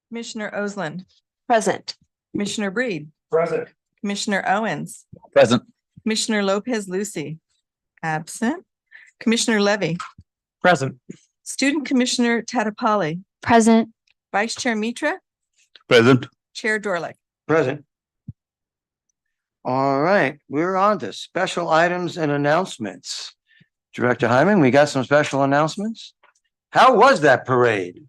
Commissioner Osland, Present. Commissioner Breed, Present. Commissioner Owens, Present. Commissioner Lopez Lucy, absent. Commissioner Levy, Present. Student Commissioner Tatapali, Present. Vice Chair Mitra, Present. Chair Dorlick. Present. All right, we're on to special items and announcements. Director Hyman, we got some special announcements. How was that parade?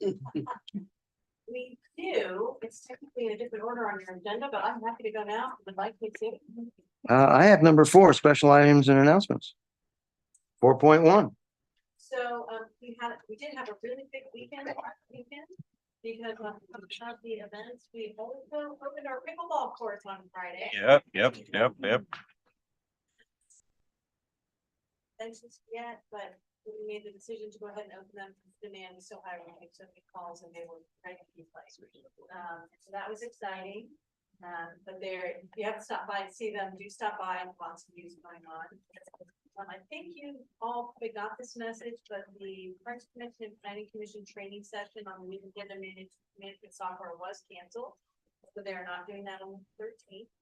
We do. It's technically in a different order on your agenda, but I'm happy to go now. Would like me to. I have number 4, special items and announcements. 4.1. So we did have a really big weekend because of the events. We also opened our pickleball courts on Friday. Yep. Census yet, but we made the decision to go ahead and open them. Demand is so high, we had so many calls and they were ready to be placed. So that was exciting. But if you have to stop by and see them, do stop by, and lots of news going on. I think you all probably got this message, but the Parks Commission and Planning Commission training session on the new agenda management software was canceled. So they're not doing that on the 13th.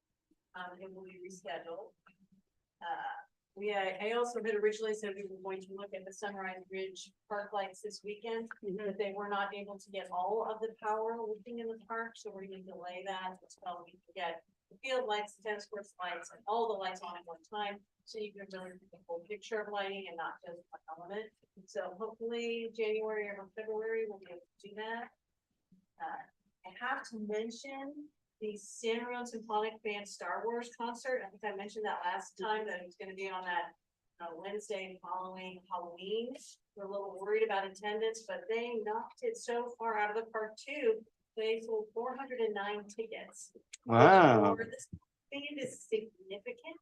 It will be rescheduled. I also had originally said we were going to look at the Sunrise Ridge park lights this weekend, but they were not able to get all of the power working in the park, so we're going to delay that until we can get the field lights, the tennis courts lights, and all the lights on at one time, so you can really get the full picture of lighting and not just one element. So hopefully January or February we'll be able to do that. I have to mention the San Ramon Symphonic Band Star Wars concert. I think I mentioned that last time that it was going to be on that Wednesday following Halloween. We're a little worried about attendance, but they knocked it so far out of the park too. They sold 409 tickets. Wow. This band is significant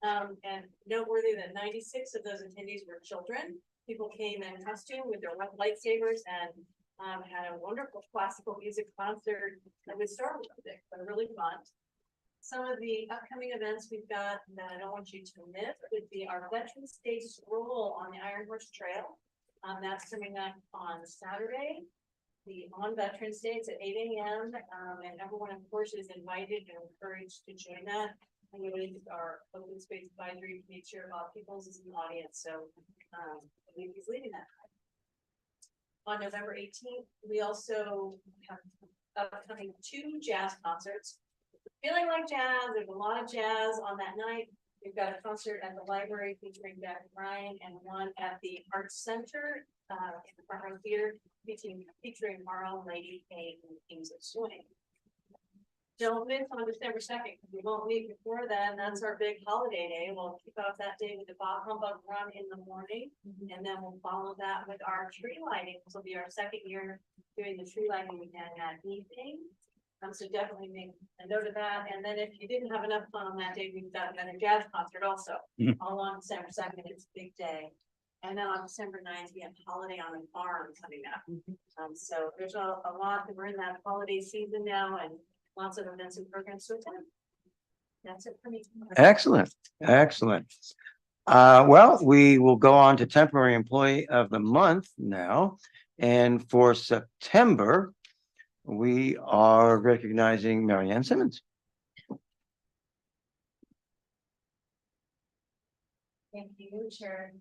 and noteworthy that 96 of those attendees were children. People came in costume with their lightsabers and had a wonderful classical music concert with Star Wars music, but really fun. Some of the upcoming events we've got that I don't want you to miss would be our Veterans Day stroll on the Iron Horse Trail. That's coming up on Saturday. On Veterans Day, it's at 8 a.m. And everyone, of course, is invited and encouraged to join that. And our open space advisory committee chair, Bob Peoples, is in the audience, so I believe he's leading that. On November 18th, we also have upcoming 2 jazz concerts. Feeling like jazz, there's a lot of jazz on that night. We've got a concert at the library featuring Jack Ryan and one at the Arts Center in the Front Row Theater featuring Marlon, Lady Kane, and Kings of Swing. Don't miss on December 2nd, because we won't meet before then. That's our big holiday day. We'll kick off that day with the Bob Humbug Run in the morning, and then we'll follow that with our tree lighting. This will be our 2nd year doing the tree lighting again that evening. So definitely make a note of that. And then if you didn't have enough fun on that day, we've got another jazz concert also. All on December 2nd. It's a big day. And then on December 9th, we have Holiday on the Farm coming up. So there's a lot that we're in that holiday season now, and lots of events and programs to attend. That's it for me. Excellent. Well, we will go on to temporary employee of the month now. And for September, we are recognizing Marianne Simmons. Thank you, Chair.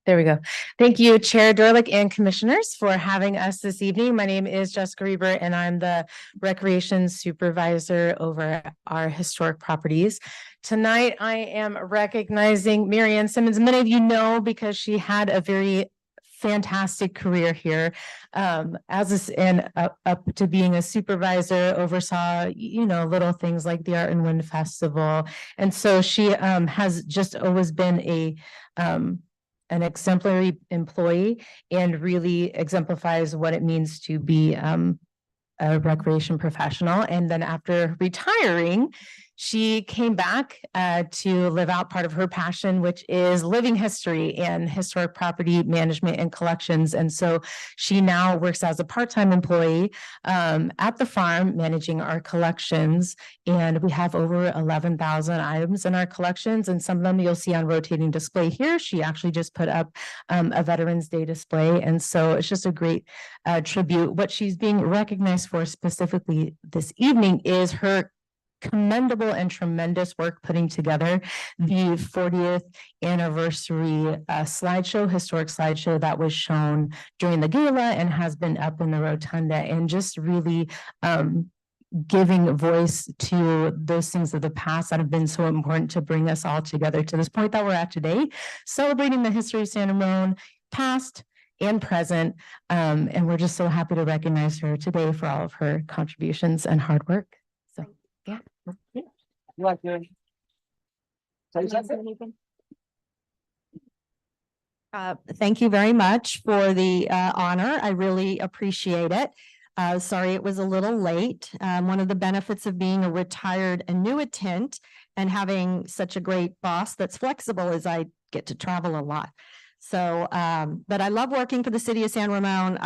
There we go. Thank you, Chair Dorlick and Commissioners, for having us this evening. My name is Jessica Reber, and I'm the Recreation Supervisor over our historic properties. Tonight, I am recognizing Marianne Simmons. Many of you know because she had a very fantastic career here up to being a supervisor, oversaw little things like the Art and Wind Festival, and so she has just always been an exemplary employee and really exemplifies what it means to be a recreation professional. And then after retiring, She came back to live out part of her passion, which is living history and historic property management and collections. And so she now works as a part-time employee at the farm, managing our collections. And we have over 11,000 items in our collections, and some of them you'll see on rotating display here. She actually just put up a Veterans Day display. And so it's just a great tribute. What she's being recognized for specifically this evening is her commendable and tremendous work putting together the 40th anniversary historic slideshow that was shown during the gala and has been up in the rotunda, and just really giving voice to those things of the past that have been so important to bring us all together to this point that we're at today, celebrating the history of San Ramon, past and present. And we're just so happy to recognize her today for all of her contributions and hard work. So, yeah. You like to say something? Thank you very much for the honor. I really appreciate it. Sorry it was a little late. One of the benefits of being a retired annuitant and having such a great boss that's flexible is I get to travel a lot. So, but I love working for the city of San Ramon.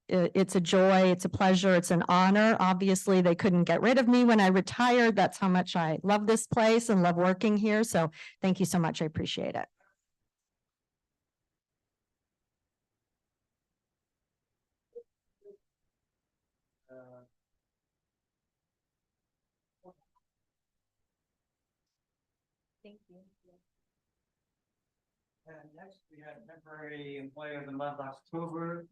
It's a joy, it's a pleasure, it's an honor. Obviously, they couldn't get rid of me when I retired. That's how much I love this place and love working here. So thank you so much. I appreciate it. Thank you. And next, we have temporary employee of the month, October.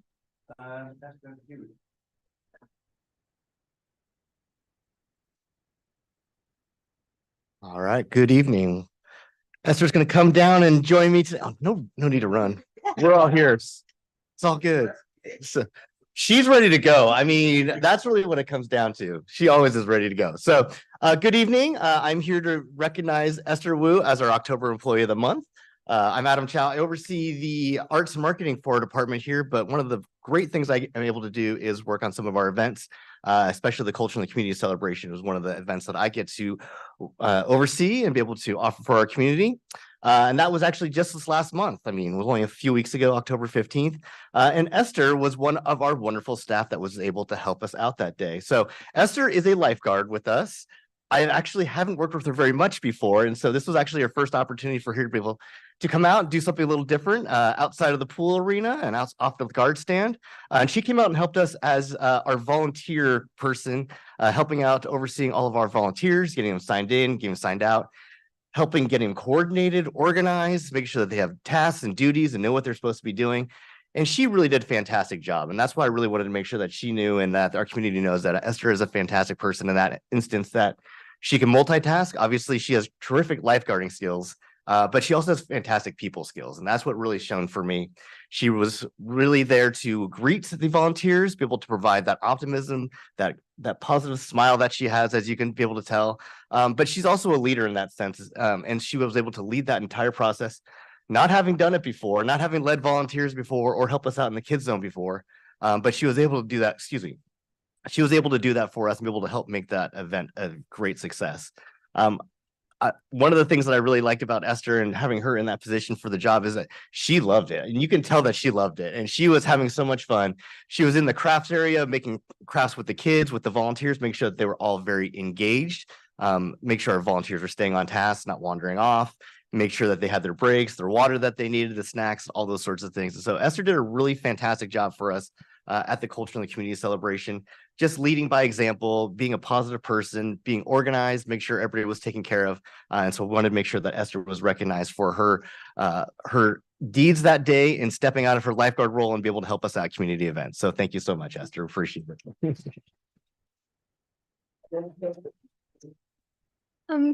That's going to do. All right, good evening. Esther's gonna come down and join me today. Oh, no need to run. We're all here. It's all good. So, she's ready to go. I mean, that's really what it comes down to. She always is ready to go. So, good evening. I'm here to recognize Esther Wu as our October Employee of the Month. I'm Adam Chow. I oversee the arts and marketing for our department here, but one of the great things I am able to do is work on some of our events, especially the Culture and the Community Celebration is one of the events that I get to oversee and be able to offer for our community. And that was actually just this last month. I mean, it was only a few weeks ago, October 15th. And Esther was one of our wonderful staff that was able to help us out that day. So Esther is a lifeguard with us. I actually haven't worked with her very much before. And so this was actually her first opportunity for her to be able to come out and do something a little different outside of the pool arena and off the guard stand. And she came out and helped us as our volunteer person, helping out, overseeing all of our volunteers, getting them signed in, getting them signed out, helping get them coordinated, organized, making sure that they have tasks and duties and know what they're supposed to be doing. And she really did a fantastic job. And that's why I really wanted to make sure that she knew and that our community knows that Esther is a fantastic person in that instance, that she can multitask. Obviously, she has terrific lifeguarding skills, but she also has fantastic people skills. And that's what really shone for me. She was really there to greet the volunteers, be able to provide that optimism, that positive smile that she has, as you can be able to tell. But she's also a leader in that sense. And she was able to lead that entire process, not having done it before, not having led volunteers before or help us out in the kids zone before. But she was able to do that, she was able to do that for us and be able to help make that event a great success. One of the things that I really liked about Esther and having her in that position for the job is that she loved it. And you can tell that she loved it. And she was having so much fun. She was in the crafts area, making crafts with the kids, with the volunteers, make sure that they were all very engaged, make sure our volunteers were staying on task, not wandering off, make sure that they had their breaks, their water that they needed, the snacks, all those sorts of things. And so Esther did a really fantastic job for us at the Culture and the Community Celebration, just leading by example, being a positive person, being organized, make sure everybody was taken care of. And so we wanted to make sure that Esther was recognized for her deeds that day and stepping out of her lifeguard role and be able to help us at community events. So thank you so much, Esther. Appreciate it.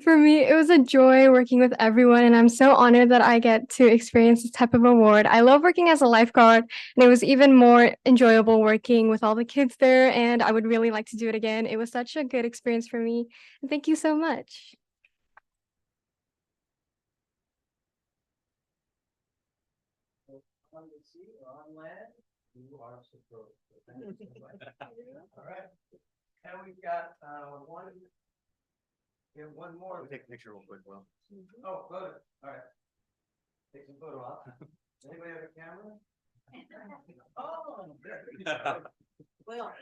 For me, it was a joy working with everyone, and I'm so honored that I get to experience this type of award. I love working as a lifeguard, and it was even more enjoyable working with all the kids there, and I would really like to do it again. It was such a good experience for me, and thank you so much. On the sea or on land, you are supposed to. Thank you so much. All right. And we've got one Get one more. Take a picture real quick, Will. Oh, photo, all right. Take some photo off. Anybody have a camera? Oh. Well,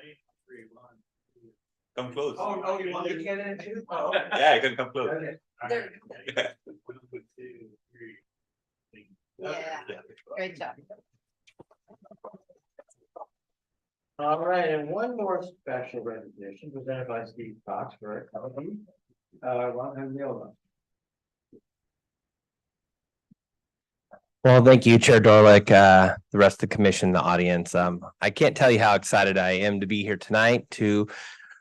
Come close. Oh, you want me to get in too? Oh, okay. Yeah, you can come close. Okay. there, yeah, great job. All right, and one more special recognition presented by Steve Cox for our company. Ron Neal. Well, thank you, Chair Dorlick, the rest of the commission, the audience. I can't tell you how excited I am to be here tonight to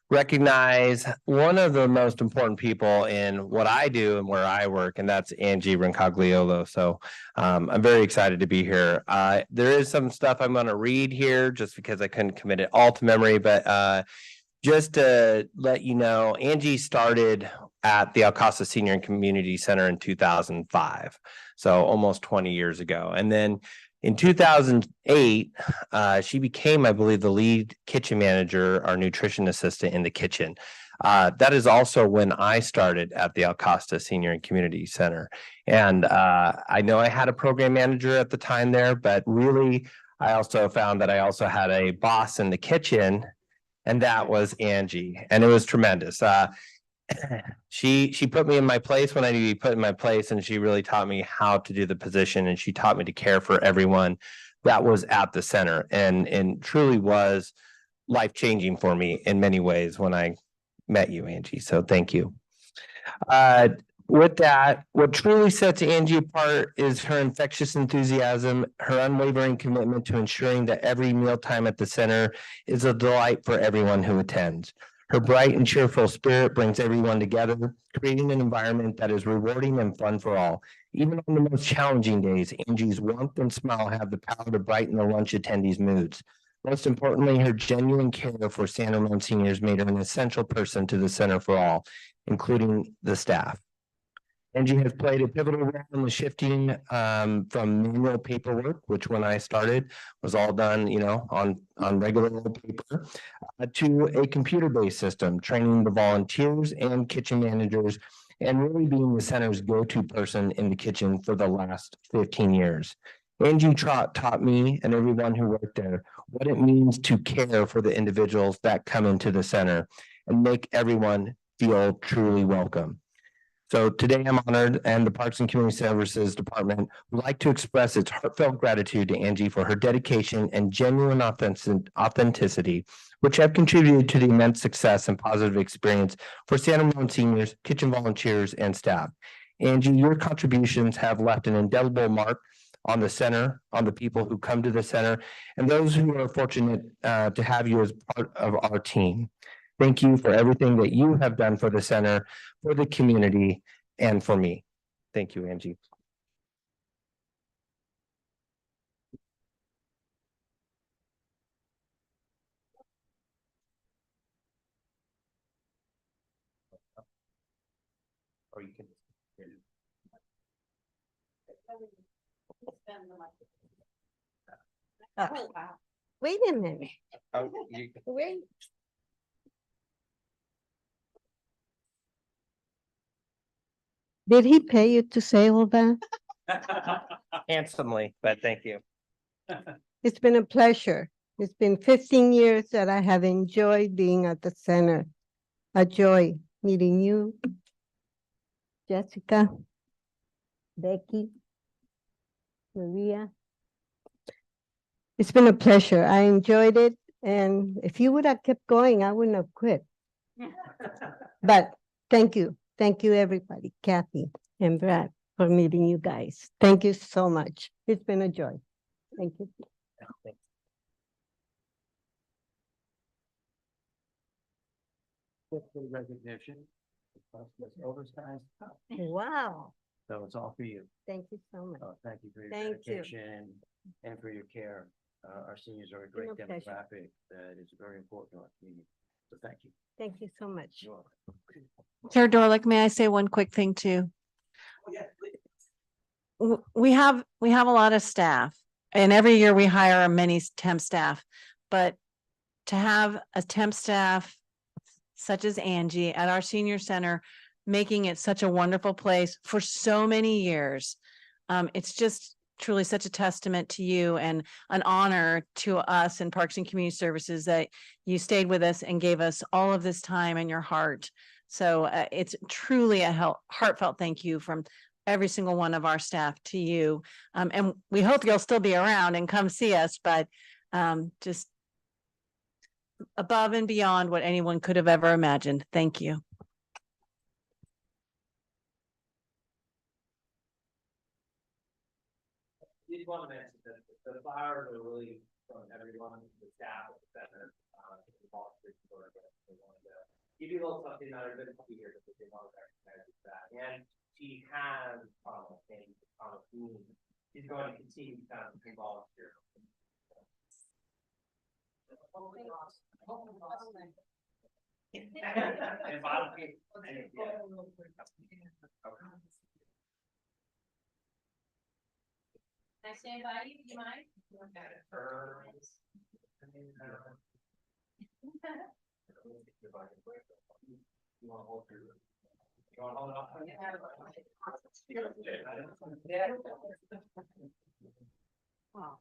recognize one of the most important people in what I do and where I work, and that's Angie Rincagliolo. So I'm very excited to be here. There is some stuff I'm going to read here just because I couldn't commit it all to memory, but just to let you know, Angie started at the Alcosta Senior and Community Center in 2005. So almost 20 years ago. And then in 2008, she became, I believe, the lead kitchen manager, our nutrition assistant in the kitchen. That is also when I started at the Alcosta Senior and Community Center. And I know I had a program manager at the time there, but really, I also found that I also had a boss in the kitchen, and that was Angie. And it was tremendous. She put me in my place when I needed to be put in my place, and she really taught me how to do the position, and she taught me to care for everyone that was at the center, and truly was life-changing for me in many ways when I met you, Angie. So thank you. With that, what truly sets Angie apart is her infectious enthusiasm, her unwavering commitment to ensuring that every mealtime at the center is a delight for everyone who attends. Her bright and cheerful spirit brings everyone together, creating an environment that is rewarding and fun for all. Even on the most challenging days, Angie's warmth and smile have the power to brighten the lunch attendees' moods. Most importantly, her genuine care for San Ramon seniors made her an essential person to the Center for All, including the staff. Angie has played a pivotal role in the shifting from manual paperwork, which when I started was all done, on regular old paper, to a computer-based system, training the volunteers and kitchen managers, and really being the center's go-to person in the kitchen for the last 15 years. Angie taught me and everyone who worked there what it means to care for the individuals that come into the center and make everyone feel truly welcome. So today I'm honored, and the Parks and Community Services Department would like to express its heartfelt gratitude to Angie for her dedication and genuine authenticity, which have contributed to the immense success and positive experience for San Ramon seniors, kitchen volunteers, and staff. Angie, your contributions have left an indelible mark on the center, on the people who come to the center, and those who are fortunate to have you as part of our team. Thank you for everything that you have done for the center, for the community, and for me. Thank you, Angie. Or you can. Oh, wow. Wait a minute. Wait. Did he pay you to say all that? Handsomely, but thank you. It's been a pleasure. It's been 15 years that I have enjoyed being at the center. A joy meeting you, Jessica, Becky, Maria. It's been a pleasure. I enjoyed it. And if you would have kept going, I wouldn't have quit. But thank you. Thank you, everybody, Kathy and Brad, for meeting you guys. Thank you so much. It's been a joy. Thank you. Recognition. Oversized. Wow. So it's all for you. Thank you so much. Thank you for your Thank you. dedication and for your care. Our seniors are a great No pleasure. demographic that is very important to our community. So thank you. Thank you so much. You're welcome. Chair Dorlick, may I say one quick thing too? We have a lot of staff, and every year we hire many temp staff, but to have a temp staff such as Angie at our senior center making it such a wonderful place for so many years. It's just truly such a testament to you and an honor to us in Parks and Community Services that you stayed with us and gave us all of this time and your heart. So it's truly a heartfelt thank you from every single one of our staff to you. And we hope you'll still be around and come see us, but just above and beyond what anyone could have ever imagined. Thank you. Did want to mention that the flowers are really from everyone, the staff at the center, give you a little something that I've been here because they want to recognize that. And she has she's going to continue to kind of involve here. Can I stand by you? Do you mind? You want to hold your. You want to hold it up? Wow.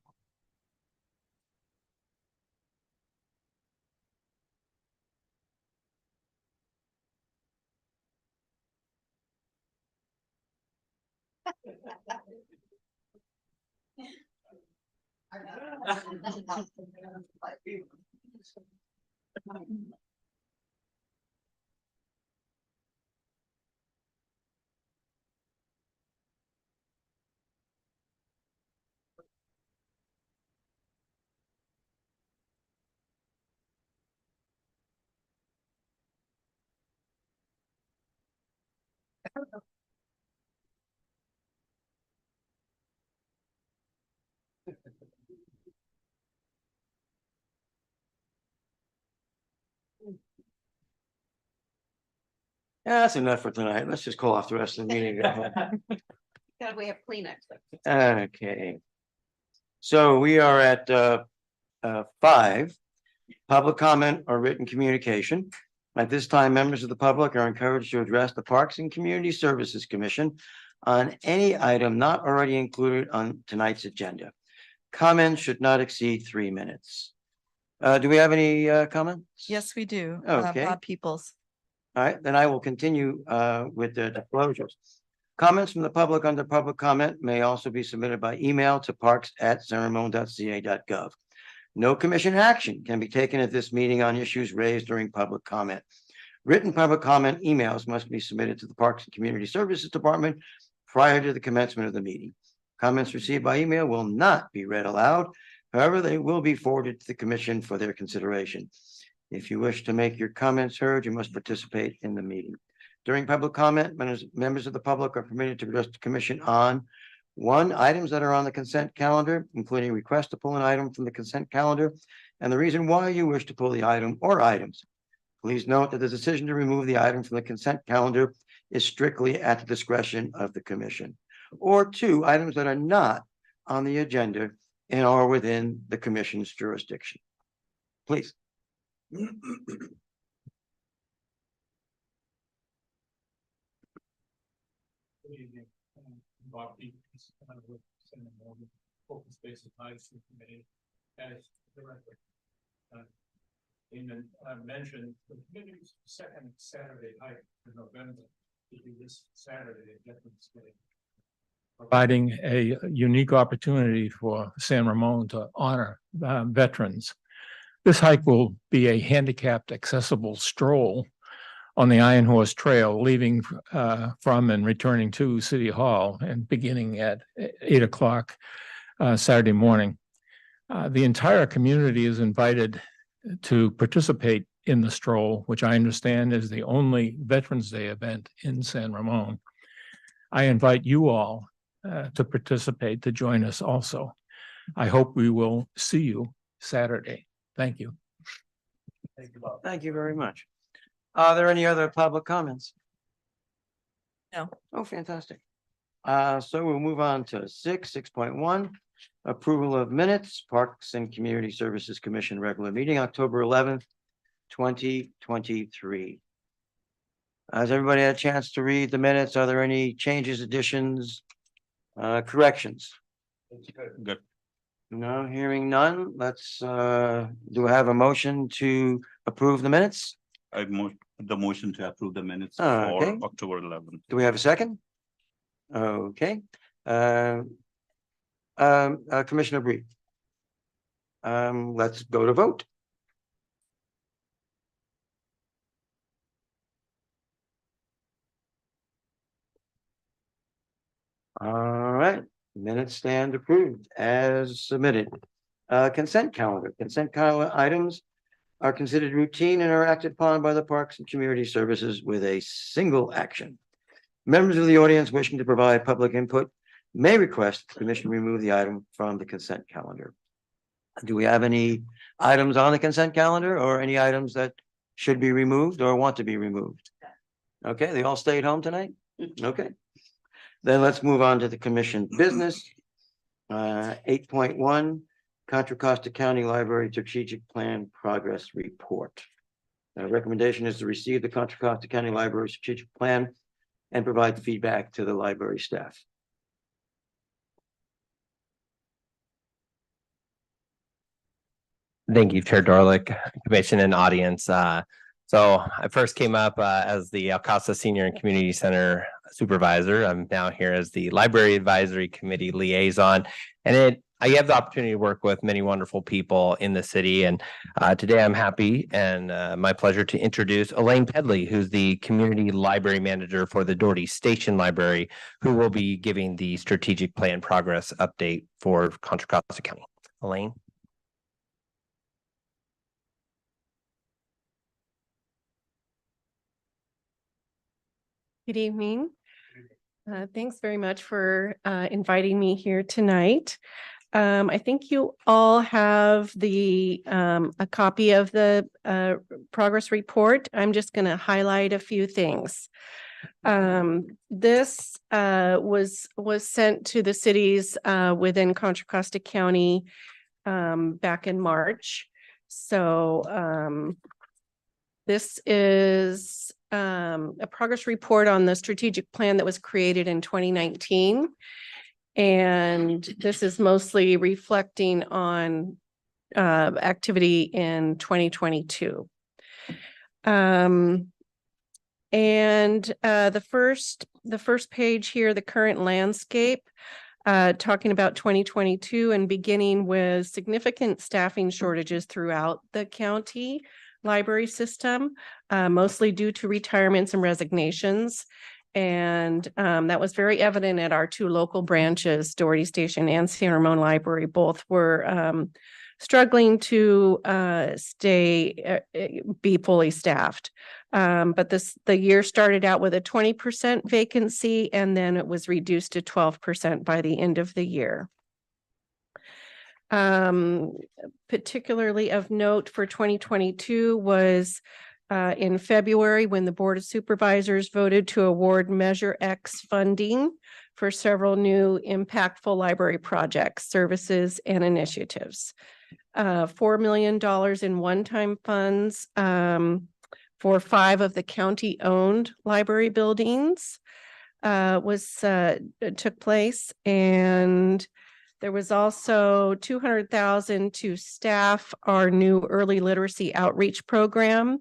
Yeah, that's enough for tonight. Let's just call off the rest of the meeting. God, we have Kleenex. Okay. So we are at 5, public comment or written communication. At this time, members of the public are encouraged to address the Parks and Community Services Commission on any item not already included on tonight's agenda. Comments should not exceed 3 minutes. Do we have any comments? Yes, we do. Okay. Bob Peoples. All right, then I will continue with the disclosures. Comments from the public under public comment may also be submitted by email to parks@sanramon.ca.gov. No commission action can be taken at this meeting on issues raised during public comment. Written public comment emails must be submitted to the Parks and Community Services Department prior to the commencement of the meeting. Comments received by email will not be read aloud. However, they will be forwarded to the commission for their consideration. If you wish to make your comments heard, you must participate in the meeting. During public comment, members of the public are permitted to address the commission on 1, items that are on the consent calendar, including request to pull an item from the consent calendar and the reason why you wish to pull the item or items. Please note that the decision to remove the item from the consent calendar is strictly at the discretion of the commission. Or 2, items that are not on the agenda and are within the commission's jurisdiction. Please. Good evening. Bob Peoples, with Senator Morgan, Open Space Advisory Committee, as director. Damon mentioned the committee's second Saturday night in November, to be this Saturday at Veterans Day, providing a unique opportunity for San Ramon to honor veterans. This hike will be a handicapped accessible stroll on the Iron Horse Trail, leaving from and returning to City Hall and beginning at 8 o'clock Saturday morning. The entire community is invited to participate in the stroll, which I understand is the only Veterans Day event in San Ramon. I invite you all to participate, to join us also. I hope we will see you Saturday. Thank you. Thank you, Bob. Thank you very much. Are there any other public comments? No. Oh, fantastic. So we'll move on to 6.1, approval of minutes, Parks and Community Services Commission regular meeting, October 11th, 2023. Has everybody had a chance to read the minutes? Are there any changes, additions, corrections? Good. No, hearing none. Let's, do I have a motion to approve the minutes? The motion to approve the minutes Okay. for October 11th. Do we have a second? Okay. Commissioner Bree. Let's go to vote. All right, minutes stand approved as submitted. Consent calendar. Consent calendar items are considered routine and are acted upon by the Parks and Community Services with a single action. Members of the audience wishing to provide public input may request the commission remove the item from the consent calendar. Do we have any items on the consent calendar or any items that should be removed or want to be removed? Okay, they all stayed home tonight? Okay. Then let's move on to the commission business. 8.1, Contra Costa County Library Strategic Plan Progress Report. The recommendation is to receive the Contra Costa County Library Strategic Plan and provide feedback to the library staff. Thank you, Chair Dorlick, Commission and audience. So I first came up as the El Casa Senior and Community Center Supervisor. I'm now here as the Library Advisory Committee Liaison. And I have the opportunity to work with many wonderful people in the city. And today I'm happy and my pleasure to introduce Elaine Pedley, who's the Community Library Manager for the Doherty Station Library, who will be giving the strategic plan progress update for Contra Costa County. Elaine. Good evening. Thanks very much for inviting me here tonight. I think you all have a copy of the progress report. I'm just going to highlight a few things. This was sent to the cities within Contra Costa County back in March. So this is a progress report on the strategic plan that was created in 2019. And this is mostly reflecting on activity in 2022. And the first page here, the current landscape, talking about 2022 and beginning with significant staffing shortages throughout the county library system, mostly due to retirements and resignations. And that was very evident at our two local branches, Doherty Station and San Ramon Library. Both were struggling to be fully staffed. But the year started out with a 20% vacancy, and then it was reduced to 12% by the end of the year. Particularly of note for 2022 was in February when the Board of Supervisors voted to award Measure X funding for several new impactful library projects, services, and initiatives. $4 million in one-time funds for 5 of the county-owned library buildings took place, and there was also $200,000 to staff our new early literacy outreach program.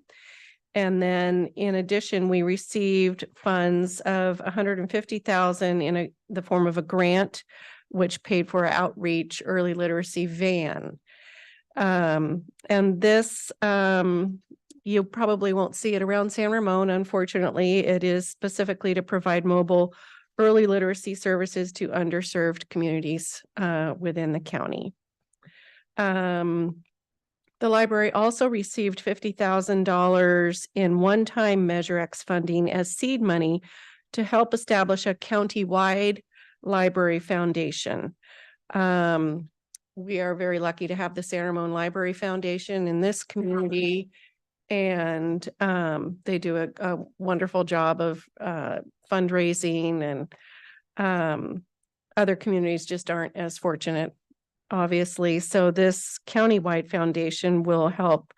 And then in addition, we received funds of $150,000 in the form of a grant, which paid for our outreach early literacy van. And this, you probably won't see it around San Ramon. Unfortunately, it is specifically to provide mobile early literacy services to underserved communities within the county. The library also received $50,000 in one-time Measure X funding as seed money to help establish a county-wide library foundation. We are very lucky to have the San Ramon Library Foundation in this community, and they do a wonderful job of fundraising, and other communities just aren't as fortunate, obviously. So this countywide foundation will help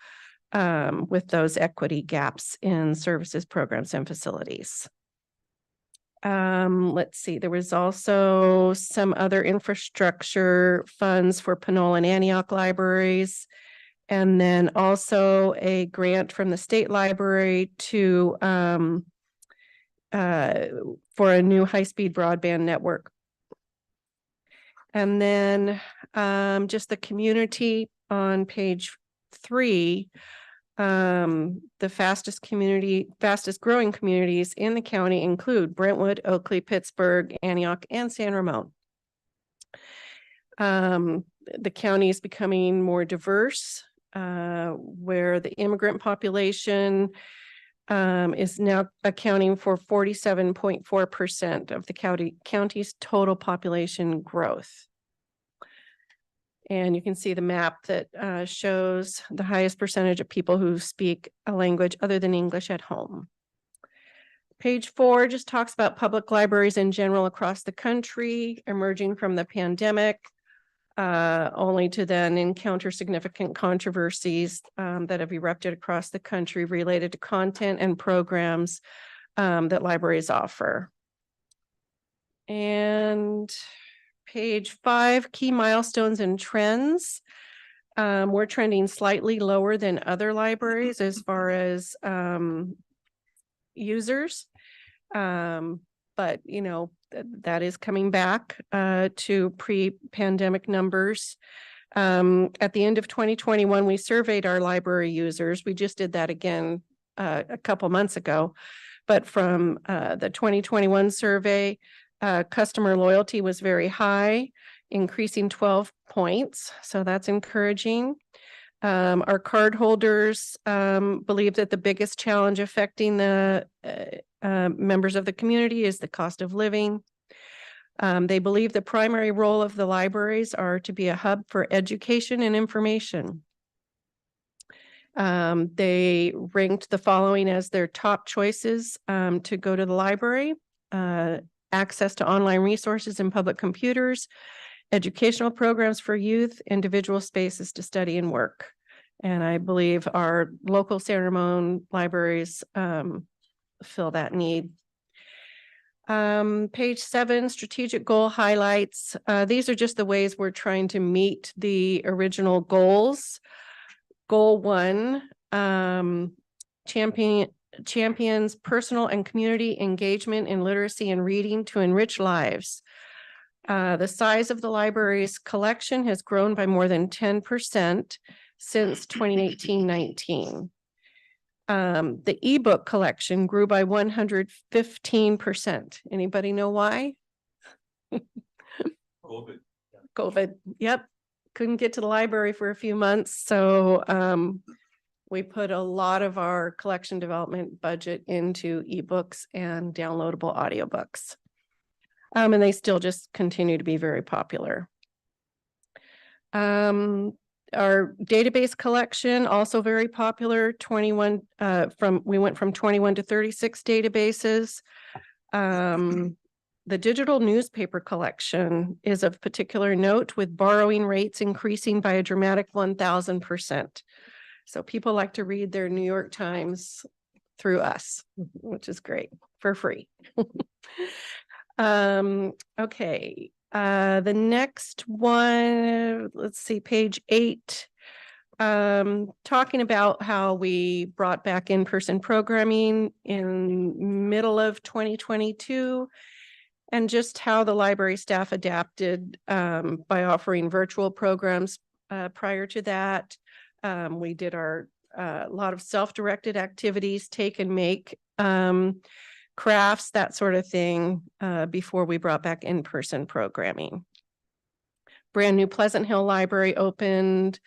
with those equity gaps in services, programs, and facilities. Let's see, there was also some other infrastructure funds for Pinole and Antioch libraries. And then also a grant from the state library to for a new high-speed broadband network. And then just the community on page 3, the fastest growing communities in the county include Brentwood, Oakley, Pittsburgh, Antioch, and San Ramon. The county is becoming more diverse, where the immigrant population is now accounting for 47.4% of the county's total population growth. And you can see the map that shows the highest percentage of people who speak a language other than English at home. Page 4 just talks about public libraries in general across the country, emerging from the pandemic, only to then encounter significant controversies that have erupted across the country related to content and programs that libraries offer. And page 5, key milestones and trends. We're trending slightly lower than other libraries as far as users. But, you know, that is coming back to pre-pandemic numbers. At the end of 2021, we surveyed our library users. We just did that again a couple months ago. But from the 2021 survey, customer loyalty was very high, increasing 12 points. So that's encouraging. Our cardholders believe that the biggest challenge affecting the members of the community is the cost of living. They believe the primary role of the libraries are to be a hub for education and information. They ranked the following as their top choices to go to the library: access to online resources and public computers, educational programs for youth, individual spaces to study and work. And I believe our local San Ramon libraries fill that need. Page 7, strategic goal highlights. These are just the ways we're trying to meet the original goals. Goal 1, champions personal and community engagement in literacy and reading to enrich lives. The size of the library's collection has grown by more than 10% since 2018-19. The ebook collection grew by 115%. Anybody know why? COVID. Yep. Couldn't get to the library for a few months. So we put a lot of our collection development budget into ebooks and downloadable audiobooks. And they still just continue to be very popular. Our database collection also very popular. We went from 21 to 36 databases. The digital newspaper collection is of particular note, with borrowing rates increasing by a dramatic 1,000%. So people like to read their New York Times through us, which is great, for free. Okay. The next one, let's see, page 8, talking about how we brought back in-person programming in middle of 2022, and just how the library staff adapted by offering virtual programs prior to that. We did a lot of self-directed activities, take and make, crafts, that sort of thing, before we brought back in-person programming. Brand new Pleasant Hill Library opened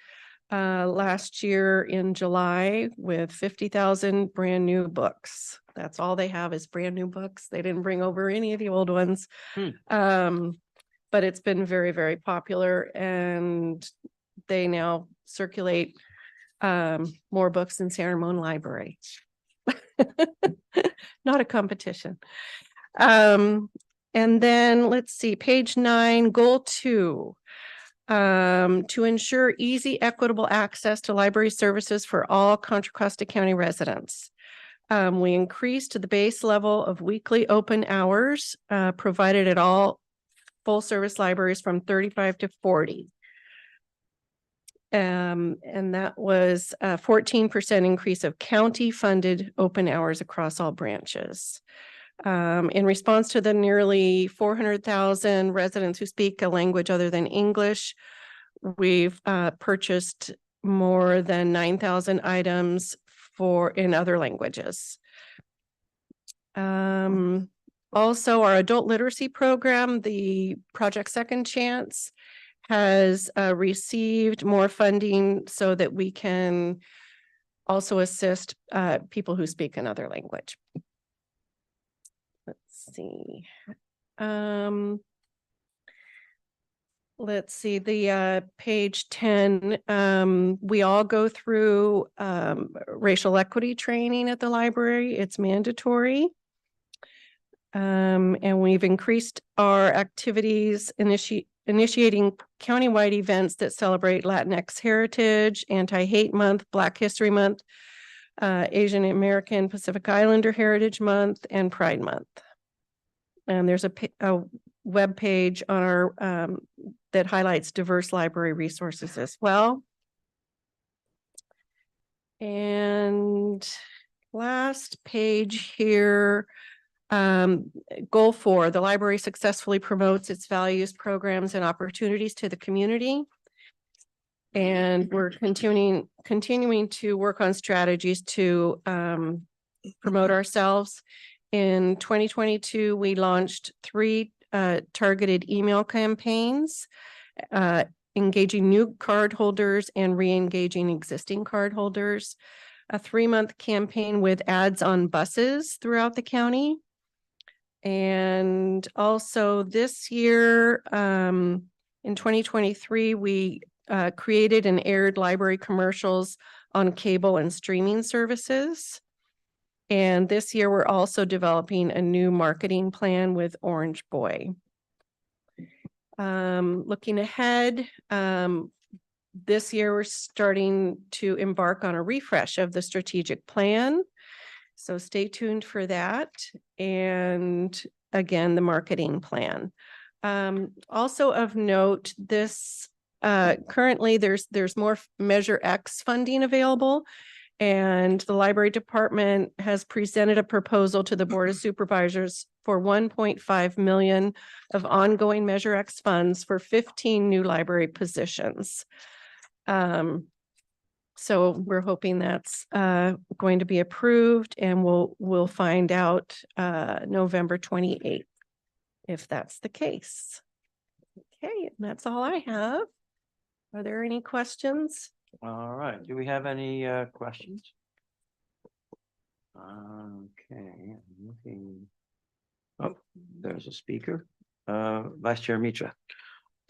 last year in July with 50,000 brand new books. That's all they have is brand new books. They didn't bring over any of the old ones. But it's been very, very popular, and they now circulate more books than San Ramon Library. Not a competition. And then let's see, page 9, goal 2. To ensure easy, equitable access to library services for all Contra Costa County residents. We increased the base level of weekly open hours provided at all full-service libraries from 35 to 40. And that was a 14% increase of county-funded open hours across all branches. In response to the nearly 400,000 residents who speak a language other than English, we've purchased more than 9,000 items in other languages. Also, our adult literacy program, the Project Second Chance, has received more funding so that we can also assist people who speak another language. Let's see. Let's see, the page 10, we all go through racial equity training at the library. It's mandatory. And we've increased our activities, initiating countywide events that celebrate Latinx heritage, Anti-Hate Month, Black History Month, Asian American Pacific Islander Heritage Month, and Pride Month. And there's a web page on our that highlights diverse library resources as well. And last page here, goal 4, the library successfully promotes its values, programs, and opportunities to the community. And we're continuing to work on strategies to promote ourselves. In 2022, we launched 3 targeted email campaigns, engaging new cardholders and re-engaging existing cardholders, a 3-month campaign with ads on buses throughout the county. And also this year, in 2023, we created and aired library commercials on cable and streaming services. And this year, we're also developing a new marketing plan with Orange Boy. Looking ahead, this year, we're starting to embark on a refresh of the strategic plan. So stay tuned for that. And again, the marketing plan. Also of note, this currently there's more Measure X funding available. And the library department has presented a proposal to the Board of Supervisors for 1.5 million of ongoing Measure X funds for 15 new library positions. So we're hoping that's going to be approved, and we'll find out November 28th if that's the case. Okay, and that's all I have. Are there any questions? All right, do we have any questions? Okay, I'm looking. Oh, there's a speaker. Vice Chair Mitra.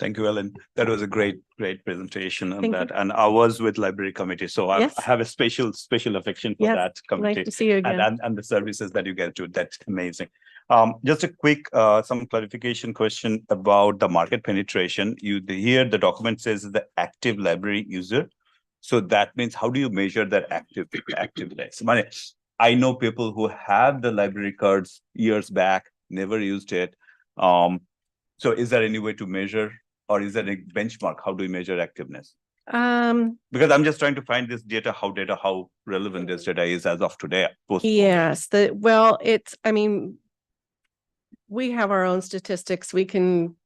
Thank you, Ellen. That was a great presentation on Thank you. that. And I was with library committee, so I Yes. have a special affection for Yes, that committee. Nice to see you again. And the services that you get to. That's amazing. Just a quick, some clarification question about the market penetration. Here the document says the active library user. So that means, how do you measure that activeness? I know people who have the library cards years back, never used it. So is there any way to measure, or is there a benchmark? How do we measure activeness? Because I'm just trying to find this data, how relevant this data is as of today. Yes, we have our own statistics. We can,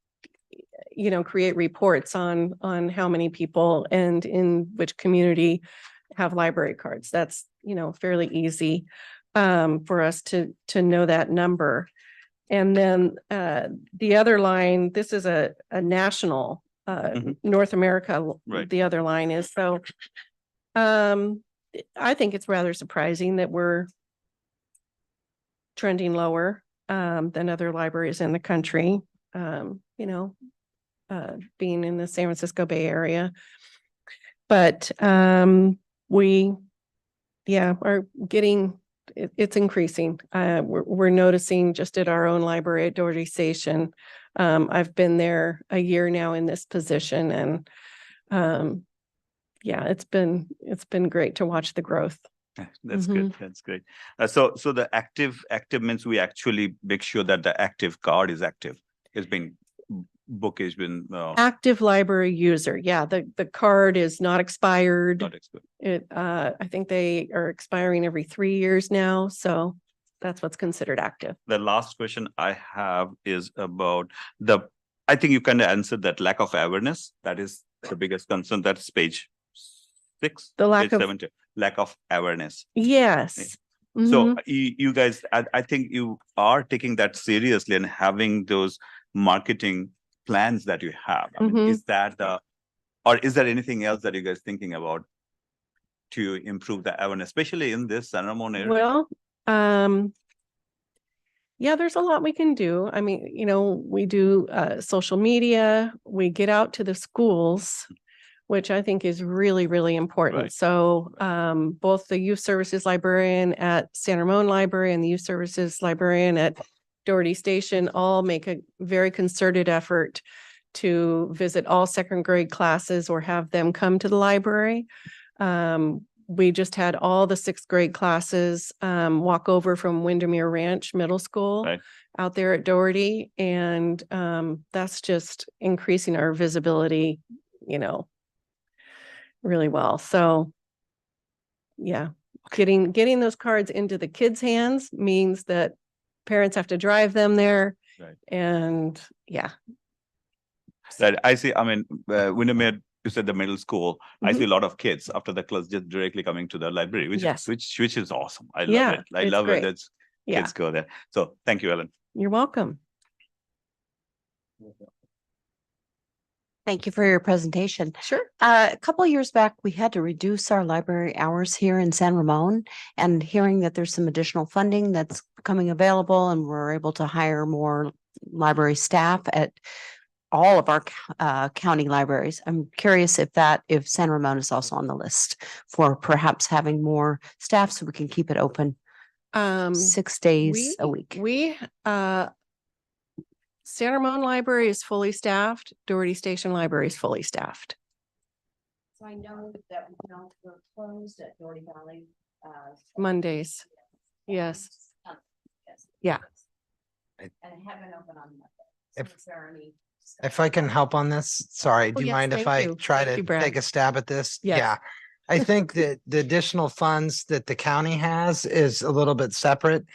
create reports on how many people and in which community have library cards. That's, fairly easy for us to know that number. And then the other line, this is a national North America, Right. The other line is. So I think it's rather surprising that we're trending lower than other libraries in the country, being in the San Francisco Bay Area. But we are getting it's increasing. We're noticing just at our own library at Doherty Station. I've been there a year now in this position, and yeah, it's been great to watch the growth. That's good. That's great. So the active means we actually make sure that the active card is active. It's been book has been Active library user. Yeah, the card is not expired. not expired. I think they are expiring every 3 years now, so that's what's considered active. The last question I have is about I think you kind of answered that lack of awareness. That is the biggest concern. That's page 6. The lack page of 70, lack of awareness. Yes. So you guys, I think you are taking that seriously and having those marketing plans that you have. I mean, is that or is there anything else that you guys thinking about to improve the awareness, especially in this San Ramon area? Well, yeah, there's a lot we can do. I mean, we do social media, we get out to the schools, which I think is really, really important. Right. So both the youth services librarian at San Ramon Library and the youth services librarian at Doherty Station all make a very concerted effort to visit all second grade classes or have them come to the library. We just had all the 6th grade classes walk over from Windermere Ranch Middle School out there at Doherty. And that's just increasing our visibility, really well. So yeah, getting those cards into the kids' hands means that parents have to drive them there. Right. And yeah. That I see. I mean, Windermere, you said the middle school. I see a lot of kids after the class just directly coming to the library, which is awesome. I love it. I love it. That's kids go there. So thank you, Ellen. You're welcome. Thank you for your presentation. Sure. A couple of years back, we had to reduce our library hours here in San Ramon, and hearing that there's some additional funding that's becoming available and we're able to hire more library staff at all of our county libraries. I'm curious if San Ramon is also on the list for perhaps having more staff so we can keep it open 6 days a week. San Ramon Library is fully staffed. Doherty Station Library is fully staffed. So I know that we're closed at Doherty Valley. Mondays. Yes. Yeah. And haven't opened on Monday. Is there any? If I can help on this, sorry, do you yes, mind if thank I you. try Thank to you, Brad. take a stab at this? Yes. Yeah. I think that the additional funds that the county has is a little bit separate.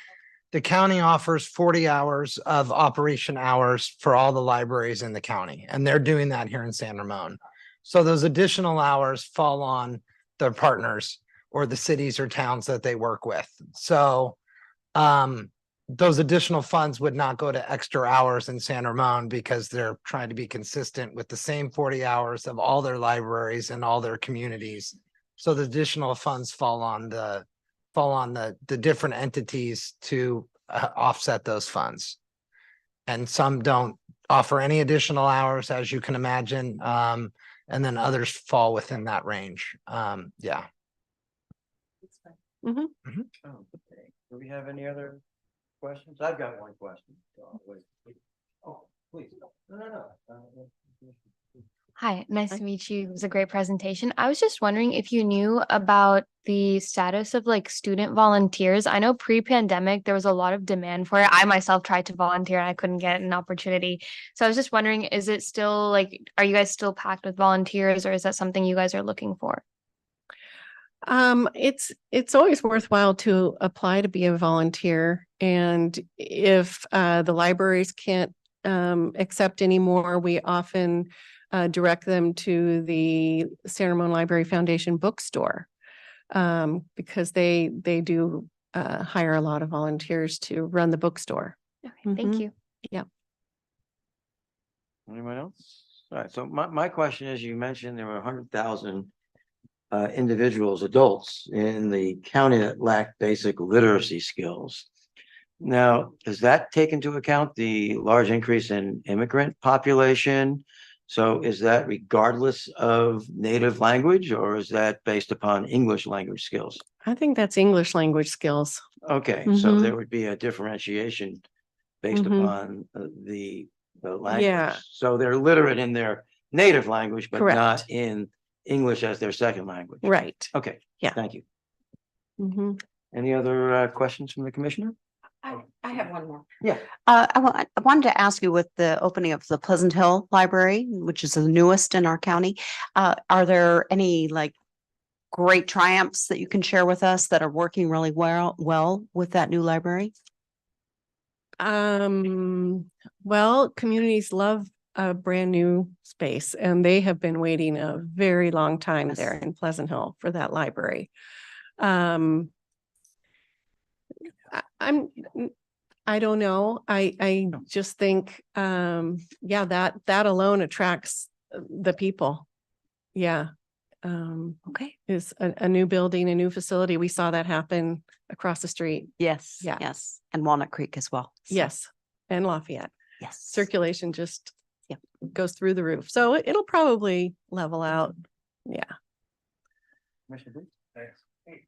The county offers 40 hours of operation hours for all the libraries in the county, and they're doing that here in San Ramon. So those additional hours fall on their partners or the cities or towns that they work with. So those additional funds would not go to extra hours in San Ramon because they're trying to be consistent with the same 40 hours of all their libraries and all their communities. So the additional funds fall on the different entities to offset those funds. And some don't offer any additional hours, as you can imagine. And then others fall within that range. Yeah. Oh, okay. Do we have any other questions? I've got one question. Oh, please. No. Hi, nice to meet you. It was a great presentation. I was just wondering if you knew about the status of student volunteers. I know pre-pandemic, there was a lot of demand for it. I myself tried to volunteer and I couldn't get an opportunity. So I was just wondering, is it still are you guys still packed with volunteers, or is that something you guys are looking for? It's always worthwhile to apply to be a volunteer. And if the libraries can't accept anymore, we often direct them to the San Ramon Library Foundation bookstore because they do hire a lot of volunteers to run the bookstore. Okay, thank you. Yeah. Anyone else? All right. So my question is, you mentioned there were 100,000 individuals, adults in the county that lack basic literacy skills. Now, does that take into account the large increase in immigrant population? So is that regardless of native language, or is that based upon English language skills? I think that's English language skills. Okay, so Mhm. there would be a differentiation based Mhm. upon the Yeah. language. So they're literate in their native language, but not Correct. in English as their second language. Right. Okay, Yeah. thank you. Mhm. Any other questions from the commissioner? I have one more. Yeah. I wanted to ask you with the opening of the Pleasant Hill Library, which is the newest in our county, are there any like great triumphs that you can share with us that are working really well with that new library? Well, communities love a brand new space and they have been waiting a very long time there in Pleasant Hill for that library. I don't know. I just think, yeah, that alone attracts the people. Yeah. Okay. Is a new building, a new facility. We saw that happen across the street. Yes. Yeah. Yes. And Walnut Creek as well. So, Yes. And Lafayette. yes. Circulation just goes through the roof. So it'll probably level out. Yeah. Commissioner Booth? Thanks. Hey.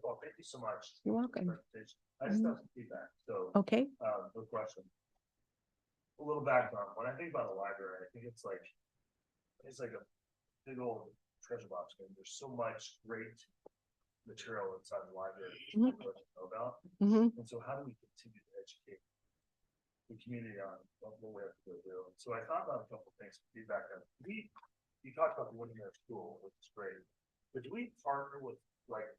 Well, thank you so much. You're welcome. I just have some feedback, so. Okay. No question. A little background, when I think about a library, I think it's like a big old treasure box, and there's so much great material inside the library that Mhm. people don't know about. Mhm. And so how do we continue to educate the community on what we have to go do? And so I thought about a couple of things, feedback on, you talked about the Windermere School, which is great, but do we partner with like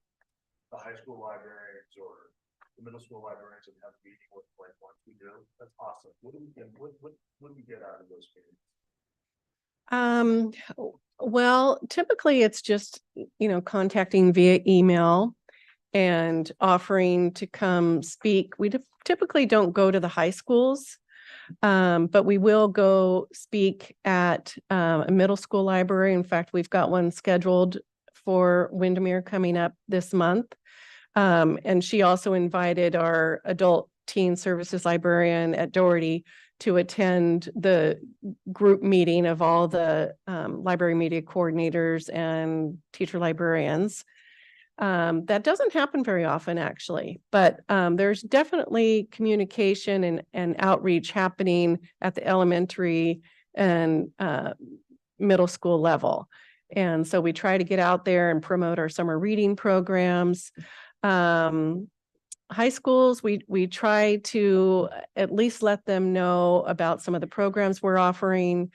the high school librarians or the middle school librarians and have a meeting with like once we do? That's awesome. What do we get, what do we get out of those meetings? Well, typically it's just, contacting via email and offering to come speak. We typically don't go to the high schools, but we will go speak at a middle school library. In fact, we've got one scheduled for Windermere coming up this month. And she also invited our adult teen services librarian at Doherty to attend the group meeting of all the library media coordinators and teacher librarians. That doesn't happen very often, actually, but there's definitely communication and outreach happening at the elementary and middle school level. And so we try to get out there and promote our summer reading programs. High schools, we try to at least let them know about some of the programs we're offering.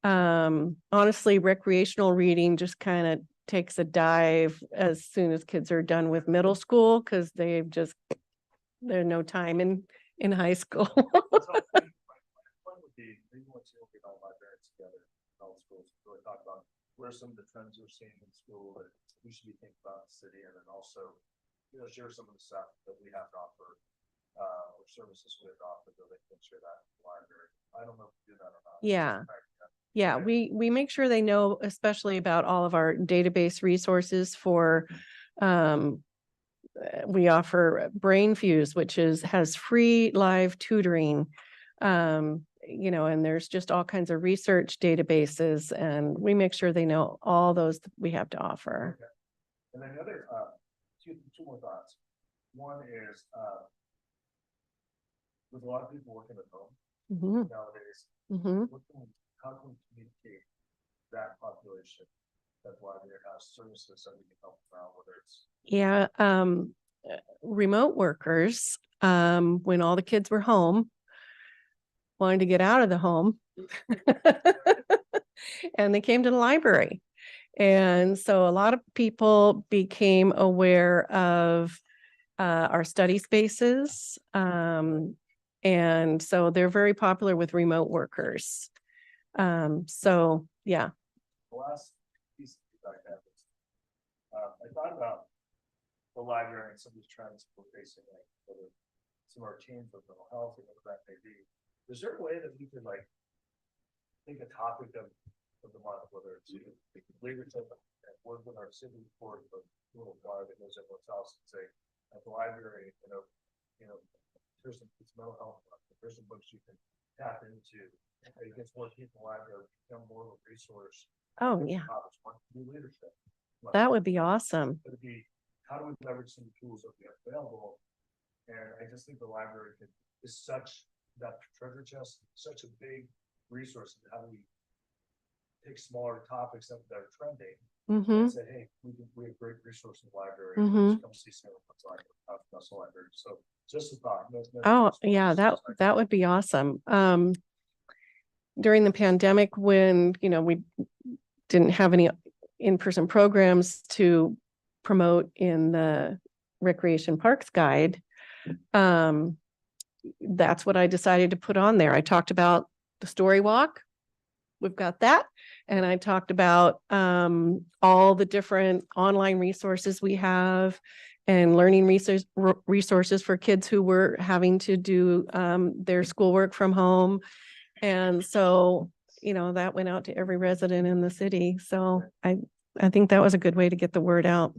Honestly, recreational reading just kind of takes a dive as soon as kids are done with middle school because there's no time in high school. Talk about where some of the trends we're seeing in school that we should be thinking about in the city, and then also share some of the stuff that we have to offer or services we have to offer so they can share that in the library. I don't know if we do that or not. Yeah. Yeah, we make sure they know, especially about all of our database resources for we offer BrainFuse, which has free live tutoring. And there's just all kinds of research databases, and we make sure they know all those we have to offer. Okay. And then the other two more thoughts. One is with a lot of people working at home nowadays, how can we communicate that population that library has services that we can help them out, whether it's remote workers, when all the kids were home, wanting to get out of the home and they came to the library. And so a lot of people became aware of our study spaces. And so they're very popular with remote workers. So, yeah. the last piece of feedback I have is I thought about the library and some of these trends we're facing, like whether some of our teams with mental health or whatever that may be. Is there a way that we could like think a topic of the month, whether it's leadership and work with our city board, a little choir that goes everyone's house and say, at the library, here's some mental health, there's some books you can tap into. It gets more people in the library, become more of a resource. Oh, yeah. New leadership. That would be awesome. It'd be how do we leverage some tools that we have available? And I just think the library is such, that treasure chest, such a big resource. How do we take smaller topics that are trending and say, hey, we have great resource in the library. Let's come see Santa Rosa Library. So just a thought. Oh, yeah, that would be awesome. During the pandemic, when, we didn't have any in-person programs to promote in the Recreation Parks Guide, that's what I decided to put on there. I talked about the story walk. We've got that. And I talked about all the different online resources we have and learning resources for kids who were having to do their schoolwork from home. And so, that went out to every resident in the city. So I think that was a good way to get the word out.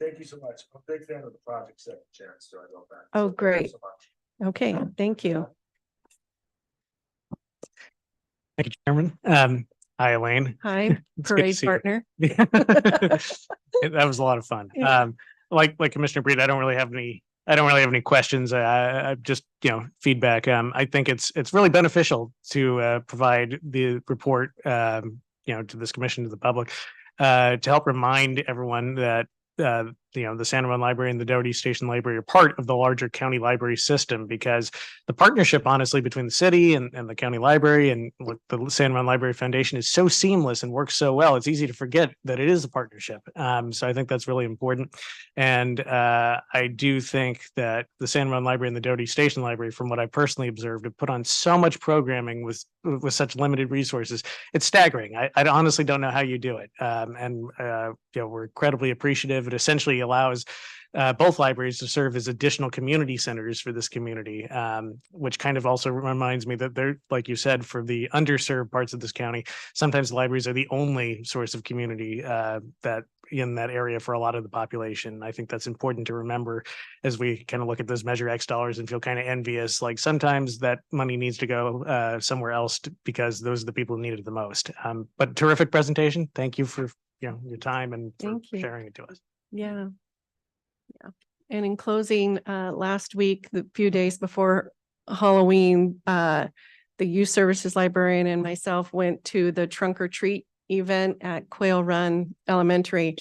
Thank you so much. I'm a big fan of the project set chance, so I love that. Oh, So thank you great. so much. Okay, thank you. Thank you, Chairman. Hi, Elaine. Hi, It's good to parade see you. partner. That was a lot of fun. Yeah. Like Commissioner Breed, I don't really have any questions. I just, feedback. I think it's really beneficial to provide the report, to this commission, to the public, to help remind everyone that the San Juan Library and the Doherty Station Library are part of the larger county library system, because the partnership, honestly, between the city and the county library and what the San Juan Library Foundation is so seamless and works so well. It's easy to forget that it is a partnership. So I think that's really important. And I do think that the San Juan Library and the Doherty Station Library, from what I personally observed, have put on so much programming with such limited resources. It's staggering. I honestly don't know how you do it. We're incredibly appreciative. It essentially allows both libraries to serve as additional community centers for this community, which kind of also reminds me that they're, like you said, for the underserved parts of this county, sometimes libraries are the only source of community that in that area for a lot of the population. I think that's important to remember as we kind of look at those Measure X dollars and feel kind of envious. Like sometimes that money needs to go somewhere else because those are the people who need it the most. But terrific presentation. Thank you for your time and for sharing it to us. Yeah. And in closing, last week, the few days before Halloween, the youth services librarian and myself went to the trunk or treat event at Quail Run Elementary,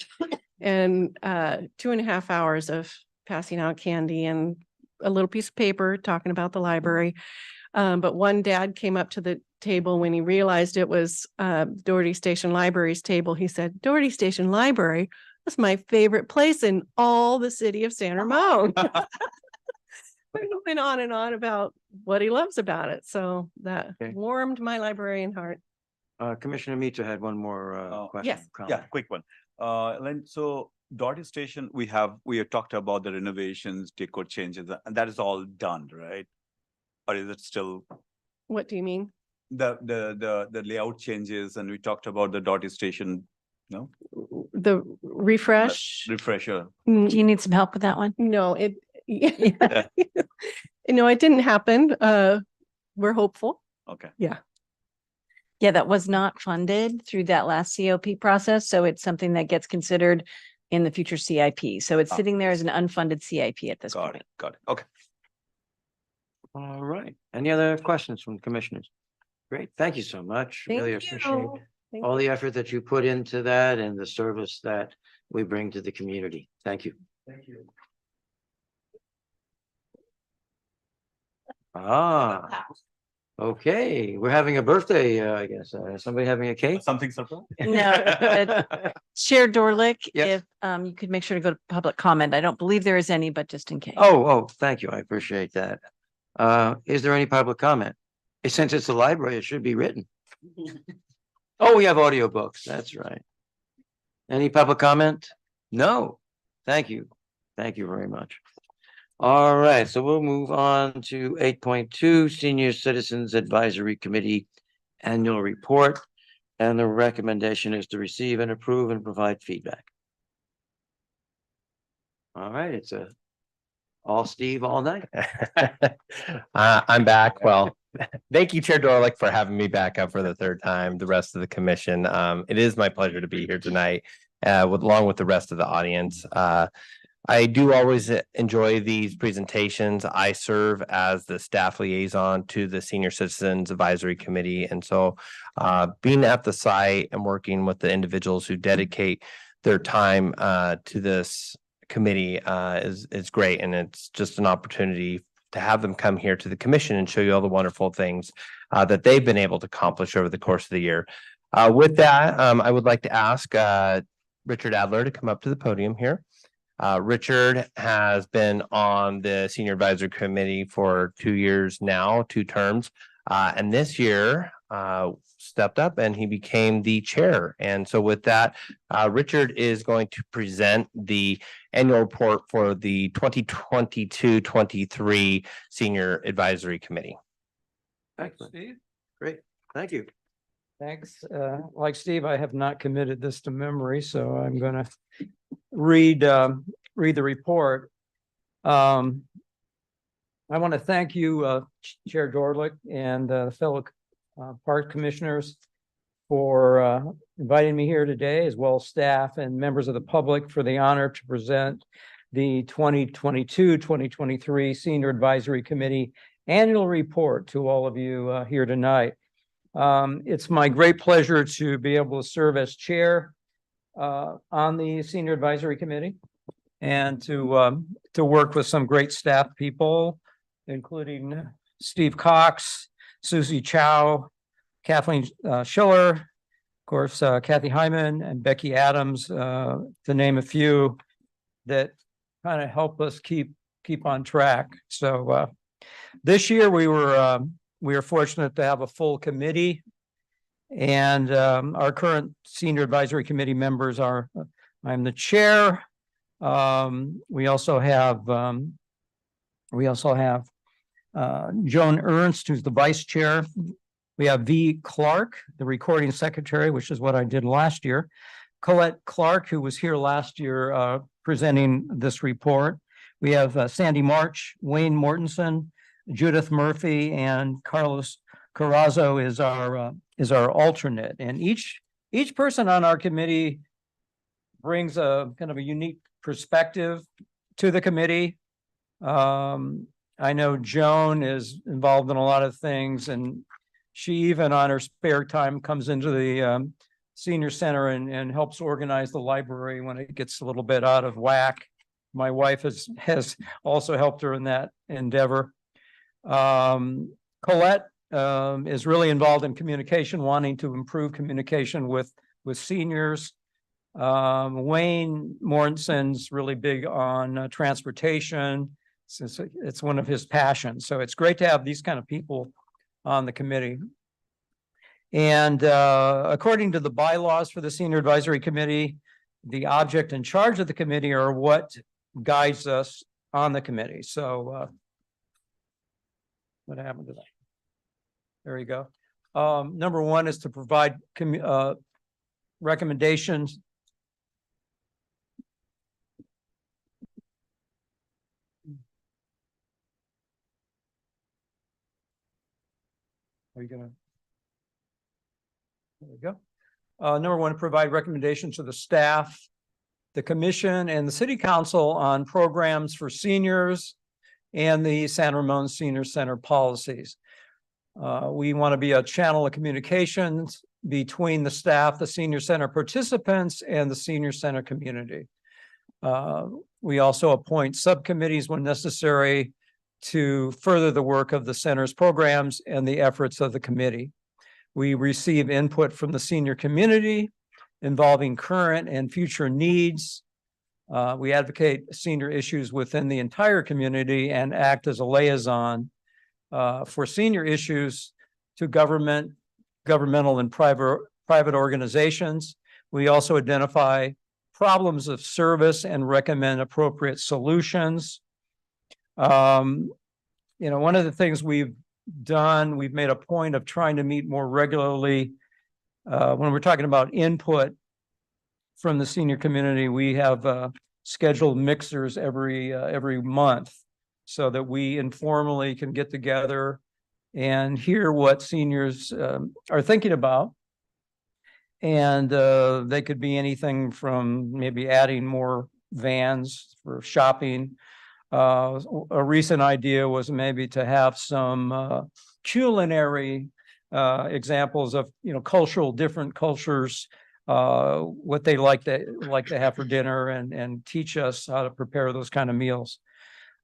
and 2.5 hours of passing out candy and a little piece of paper talking about the library. But one dad came up to the table when he realized it was Doherty Station Library's table. He said, "Doherty Station Library, that's my favorite place in all the city of San Ramon." He went on and on about what he loves about it. So that warmed my librarian heart. Commissioner Mito had one more question. Yes. Yeah, quick one. Len, so Doherty Station, we have talked about the renovations, decor changes, and that is all done, right? Or is it still? What do you mean? The layout changes, and we talked about the Doherty Station, no? The refresh. Refresher. Do you need some help with that one? No, no, it didn't happen. We're hopeful. Okay. Yeah. Yeah, that was not funded through that last COP process. So it's something that gets considered in the future CIP. So it's sitting there as an unfunded CIP at this point. Got it. Okay. All right. Any other questions from commissioners? Great. Thank you so much. Really appreciate all the effort that you put into that and the service that we bring to the community. Thank you. Thank you. Okay. We're having a birthday, I guess. Somebody having a cake? Something surprise? No, Chair Dorlick, Yes. if you could make sure to go to public comment. I don't believe there is any, but just in case. Oh, thank you. I appreciate that. Is there any public comment? Since it's a library, it should be written. Oh, we have audiobooks. That's right. Any public comment? No. Thank you. Thank you very much. All right, so we'll move on to 8.2 Senior Citizens Advisory Committee Annual Report. And the recommendation is to receive and approve and provide feedback. All right, it's all Steve all night. I'm back. Well, thank you, Chair Dorlick, for having me back up for the third time, the rest of the commission. It is my pleasure to be here tonight, along with the rest of the audience. I do always enjoy these presentations. I serve as the staff liaison to the Senior Citizens Advisory Committee. And so being at the site and working with the individuals who dedicate their time to this committee is great. And it's just an opportunity to have them come here to the commission and show you all the wonderful things that they've been able to accomplish over the course of the year. With that, I would like to ask Richard Adler to come up to the podium here. Richard has been on the Senior Advisory Committee for 2 years now, 2 terms. And this year stepped up and he became the chair. And so with that, Richard is going to present the annual report for the 2022-23 Senior Advisory Committee. Excellent. Great. Thank you. Thanks. Like Steve, I have not committed this to memory, so I'm going to read the report. I want to thank you, Chair Dorlick and fellow park commissioners for inviting me here today, as well as staff and members of the public, for the honor to present the 2022-2023 Senior Advisory Committee annual report to all of you here tonight. It's my great pleasure to be able to serve as chair on the Senior Advisory Committee and to work with some great staff people, including Steve Cox, Susie Chow, Kathleen Schiller, of course, Kathy Hyman and Becky Adams, to name a few that kind of help us keep on track. So this year we were fortunate to have a full committee, and our current Senior Advisory Committee members are, I'm the chair. We also have Joan Ernst, who's the vice chair. We have V. Clark, the recording secretary, which is what I did last year. Colette Clark, who was here last year presenting this report. We have Sandy March, Wayne Mortensen, Judith Murphy, and Carlos Carrazzo is our alternate. And each person on our committee brings a kind of a unique perspective to the committee. I know Joan is involved in a lot of things, and she even on her spare time comes into the senior center and helps organize the library when it gets a little bit out of whack. My wife has also helped her in that endeavor. Colette is really involved in communication, wanting to improve communication with seniors. Wayne Mortensen's really big on transportation, since it's one of his passions. So it's great to have these kind of people on the committee. And according to the bylaws for the Senior Advisory Committee, the object and charge of the committee are what guides us on the committee. So what happened to that? There you go. Number one is to provide recommendations. Are you gonna? There we go. Number one, provide recommendations to the staff, the commission, and the city council on programs for seniors and the San Ramon Senior Center policies. We want to be a channel of communications between the staff, the senior center participants, and the senior center community. We also appoint subcommittees when necessary to further the work of the center's programs and the efforts of the committee. We receive input from the senior community involving current and future needs. We advocate senior issues within the entire community and act as a liaison for senior issues to governmental and private organizations. We also identify problems of service and recommend appropriate solutions. One of the things we've done, we've made a point of trying to meet more regularly. When we're talking about input from the senior community, we have scheduled mixers every month so that we informally can get together and hear what seniors are thinking about. And they could be anything from maybe adding more vans for shopping. A recent idea was maybe to have some culinary examples of, different cultures, what they like to have for dinner and teach us how to prepare those kind of meals.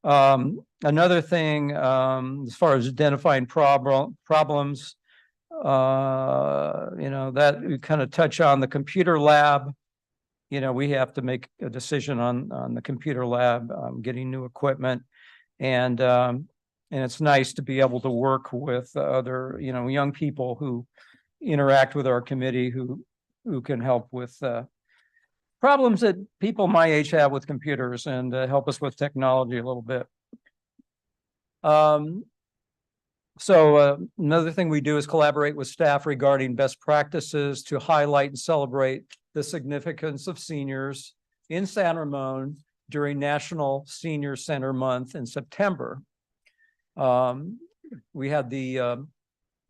Another thing, as far as identifying problems, that we kind of touch on the computer lab. We have to make a decision on the computer lab, getting new equipment, and it's nice to be able to work with other, young people who interact with our committee who can help with problems that people my age have with computers and help us with technology a little bit. So another thing we do is collaborate with staff regarding best practices to highlight and celebrate the significance of seniors in San Ramon during National Senior Center Month in September. We had the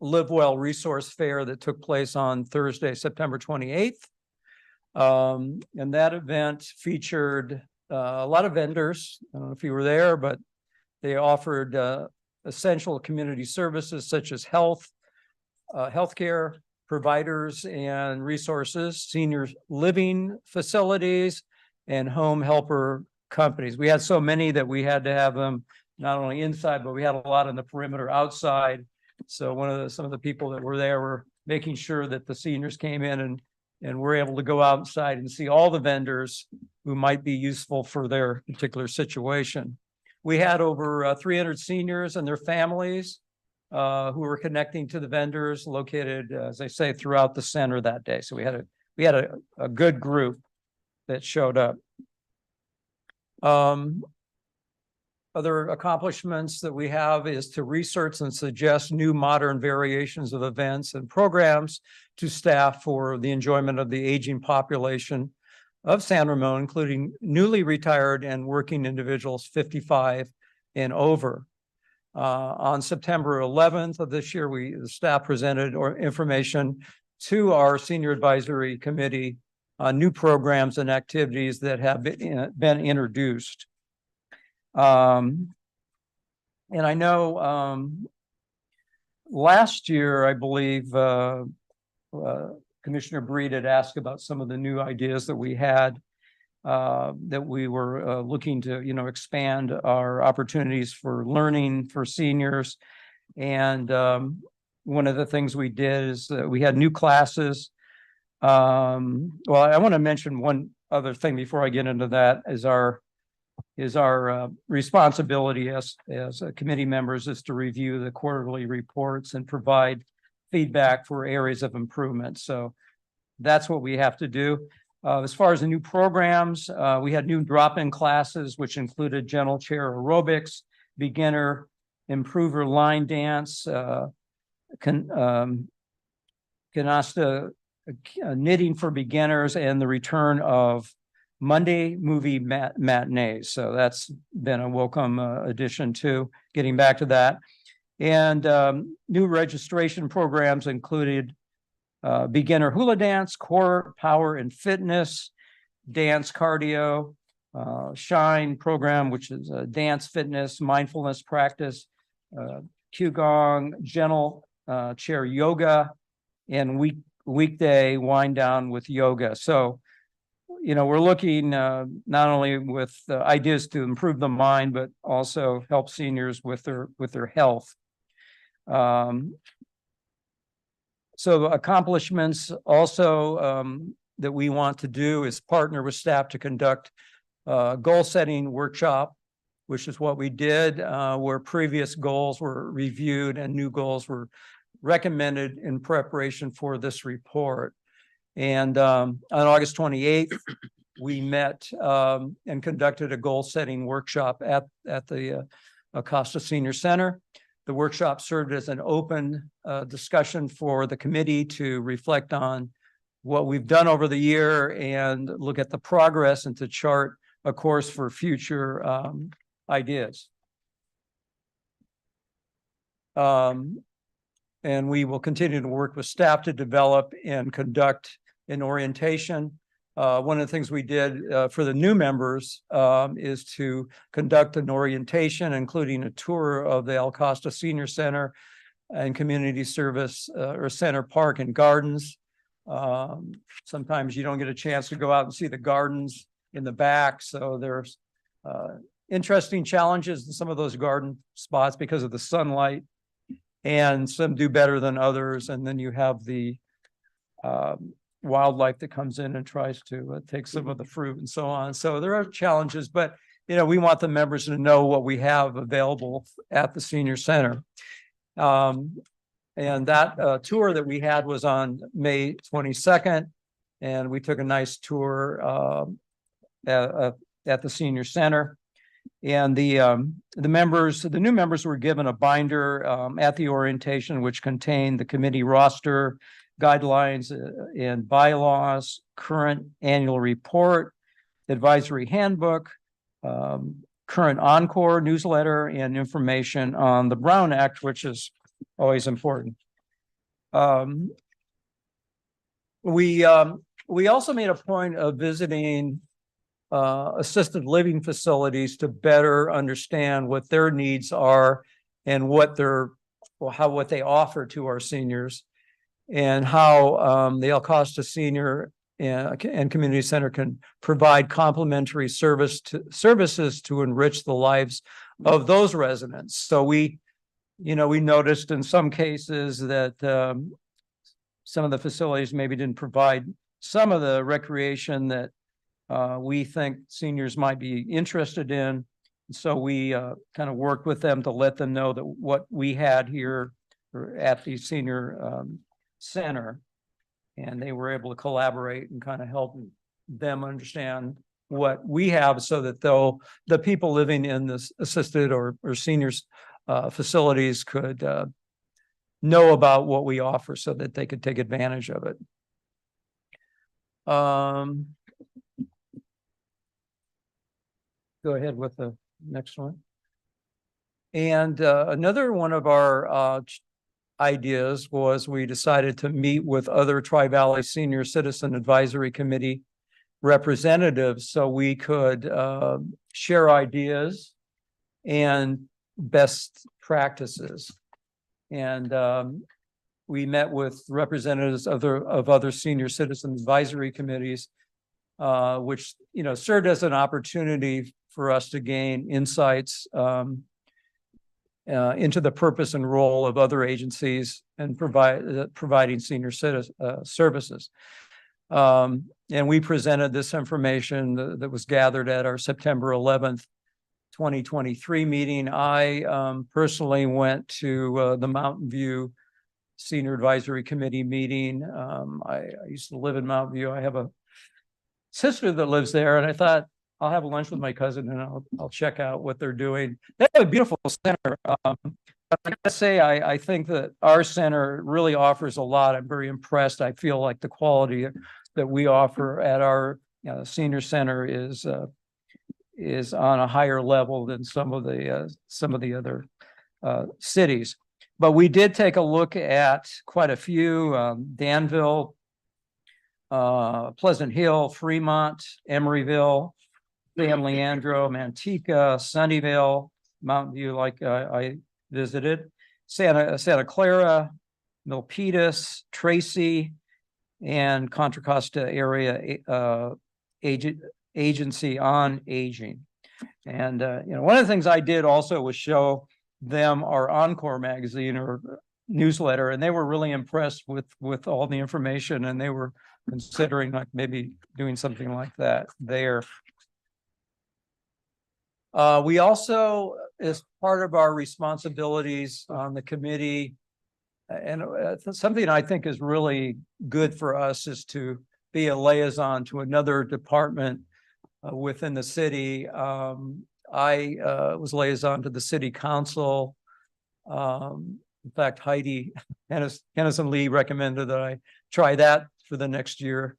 Live Well Resource Fair that took place on Thursday, September 28th. And that event featured a lot of vendors. I don't know if you were there, but they offered essential community services such as healthcare providers and resources, senior living facilities, and home helper companies. We had so many that we had to have them not only inside, but we had a lot on the perimeter outside. So some of the people that were there were making sure that the seniors came in and were able to go outside and see all the vendors who might be useful for their particular situation. We had over 300 seniors and their families who were connecting to the vendors located, as I say, throughout the center that day. So we had a good group that showed up. Other accomplishments that we have is to research and suggest new modern variations of events and programs to staff for the enjoyment of the aging population of San Ramon, including newly retired and working individuals 55 and over. On September 11th of this year, the staff presented information to our Senior Advisory Committee on new programs and activities that have been introduced. And I know last year, I believe Commissioner Breed had asked about some of the new ideas that we had, that we were looking to, expand our opportunities for learning for seniors. And one of the things we did is we had new classes. Well, I want to mention one other thing before I get into that is our responsibility as committee members is to review the quarterly reports and provide feedback for areas of improvement. So that's what we have to do. As far as the new programs, we had new drop-in classes, which included gentle chair aerobics, beginner improver line dance, canasta knitting for beginners, and the return of Monday movie matinees. So that's been a welcome addition to getting back to that. And new registration programs included beginner hula dance, core power and fitness, dance cardio, shine program, which is dance fitness, mindfulness practice, qigong, gentle chair yoga, and weekday wind down with yoga. So, we're looking not only with ideas to improve the mind, but also help seniors with their health. So accomplishments also that we want to do is partner with staff to conduct a goal setting workshop, which is what we did, where previous goals were reviewed and new goals were recommended in preparation for this report. And on August 28th, we met and conducted a goal setting workshop at the Acosta Senior Center. The workshop served as an open discussion for the committee to reflect on what we've done over the year and look at the progress and to chart a course for future ideas. And we will continue to work with staff to develop and conduct an orientation one of the things we did for the new members is to conduct an orientation, including a tour of the El Costa Senior Center and Community Service or Center Park and Gardens. Sometimes you don't get a chance to go out and see the gardens in the back, so there's interesting challenges in some of those garden spots because of the sunlight, and some do better than others. And then you have the wildlife that comes in and tries to take some of the fruit and so on. So there are challenges, but we want the members to know what we have available at the senior center. And that tour that we had was on May 22nd, and we took a nice tour at the senior center. And the new members were given a binder at the orientation, which contained the committee roster, guidelines and bylaws, current annual report, advisory handbook, current Encore newsletter, and information on the Brown Act, which is always important. We also made a point of visiting assisted living facilities to better understand what their needs are and what they offer to our seniors, and how the El Costa Senior and Community Center can provide complementary services to enrich the lives of those residents. So we noticed in some cases that some of the facilities maybe didn't provide some of the recreation that we think seniors might be interested in. So we kind of worked with them to let them know that what we had here at the senior center, and they were able to collaborate and kind of help them understand what we have, so that the people living in this assisted or seniors facilities could know about what we offer, so that they could take advantage of it. Go ahead with the next one. And another one of our ideas was we decided to meet with other Tri-Valley Senior Citizen Advisory Committee representatives, so we could share ideas and best practices. And we met with representatives of other senior citizen advisory committees, which served as an opportunity for us to gain insights into the purpose and role of other agencies and providing senior citizen services. And we presented this information that was gathered at our September 11th, 2023 meeting. I personally went to the Mountain View Senior Advisory Committee meeting. I used to live in Mountain View. I have a sister that lives there, and I thought I'll have lunch with my cousin and I'll check out what they're doing. They have a beautiful center. I gotta say, I think that our center really offers a lot. I'm very impressed. I feel like the quality that we offer at our senior center is on a higher level than some of the other cities. But we did take a look at quite a few: Danville, Pleasant Hill, Fremont, Emeryville, San Leandro, Manteca, Sunnyvale, Mountain View, like I visited, Santa Clara, Milpitas, Tracy, and Contra Costa Area Agency on Aging. And one of the things I did also was show them our Encore magazine or newsletter, and they were really impressed with all the information, and they were considering like maybe doing something like that there. We also, as part of our responsibilities on the committee, and something I think is really good for us, is to be a liaison to another department within the city. I was liaison to the city council. In fact, Heidi Hennison Lee recommended that I try that for the next year.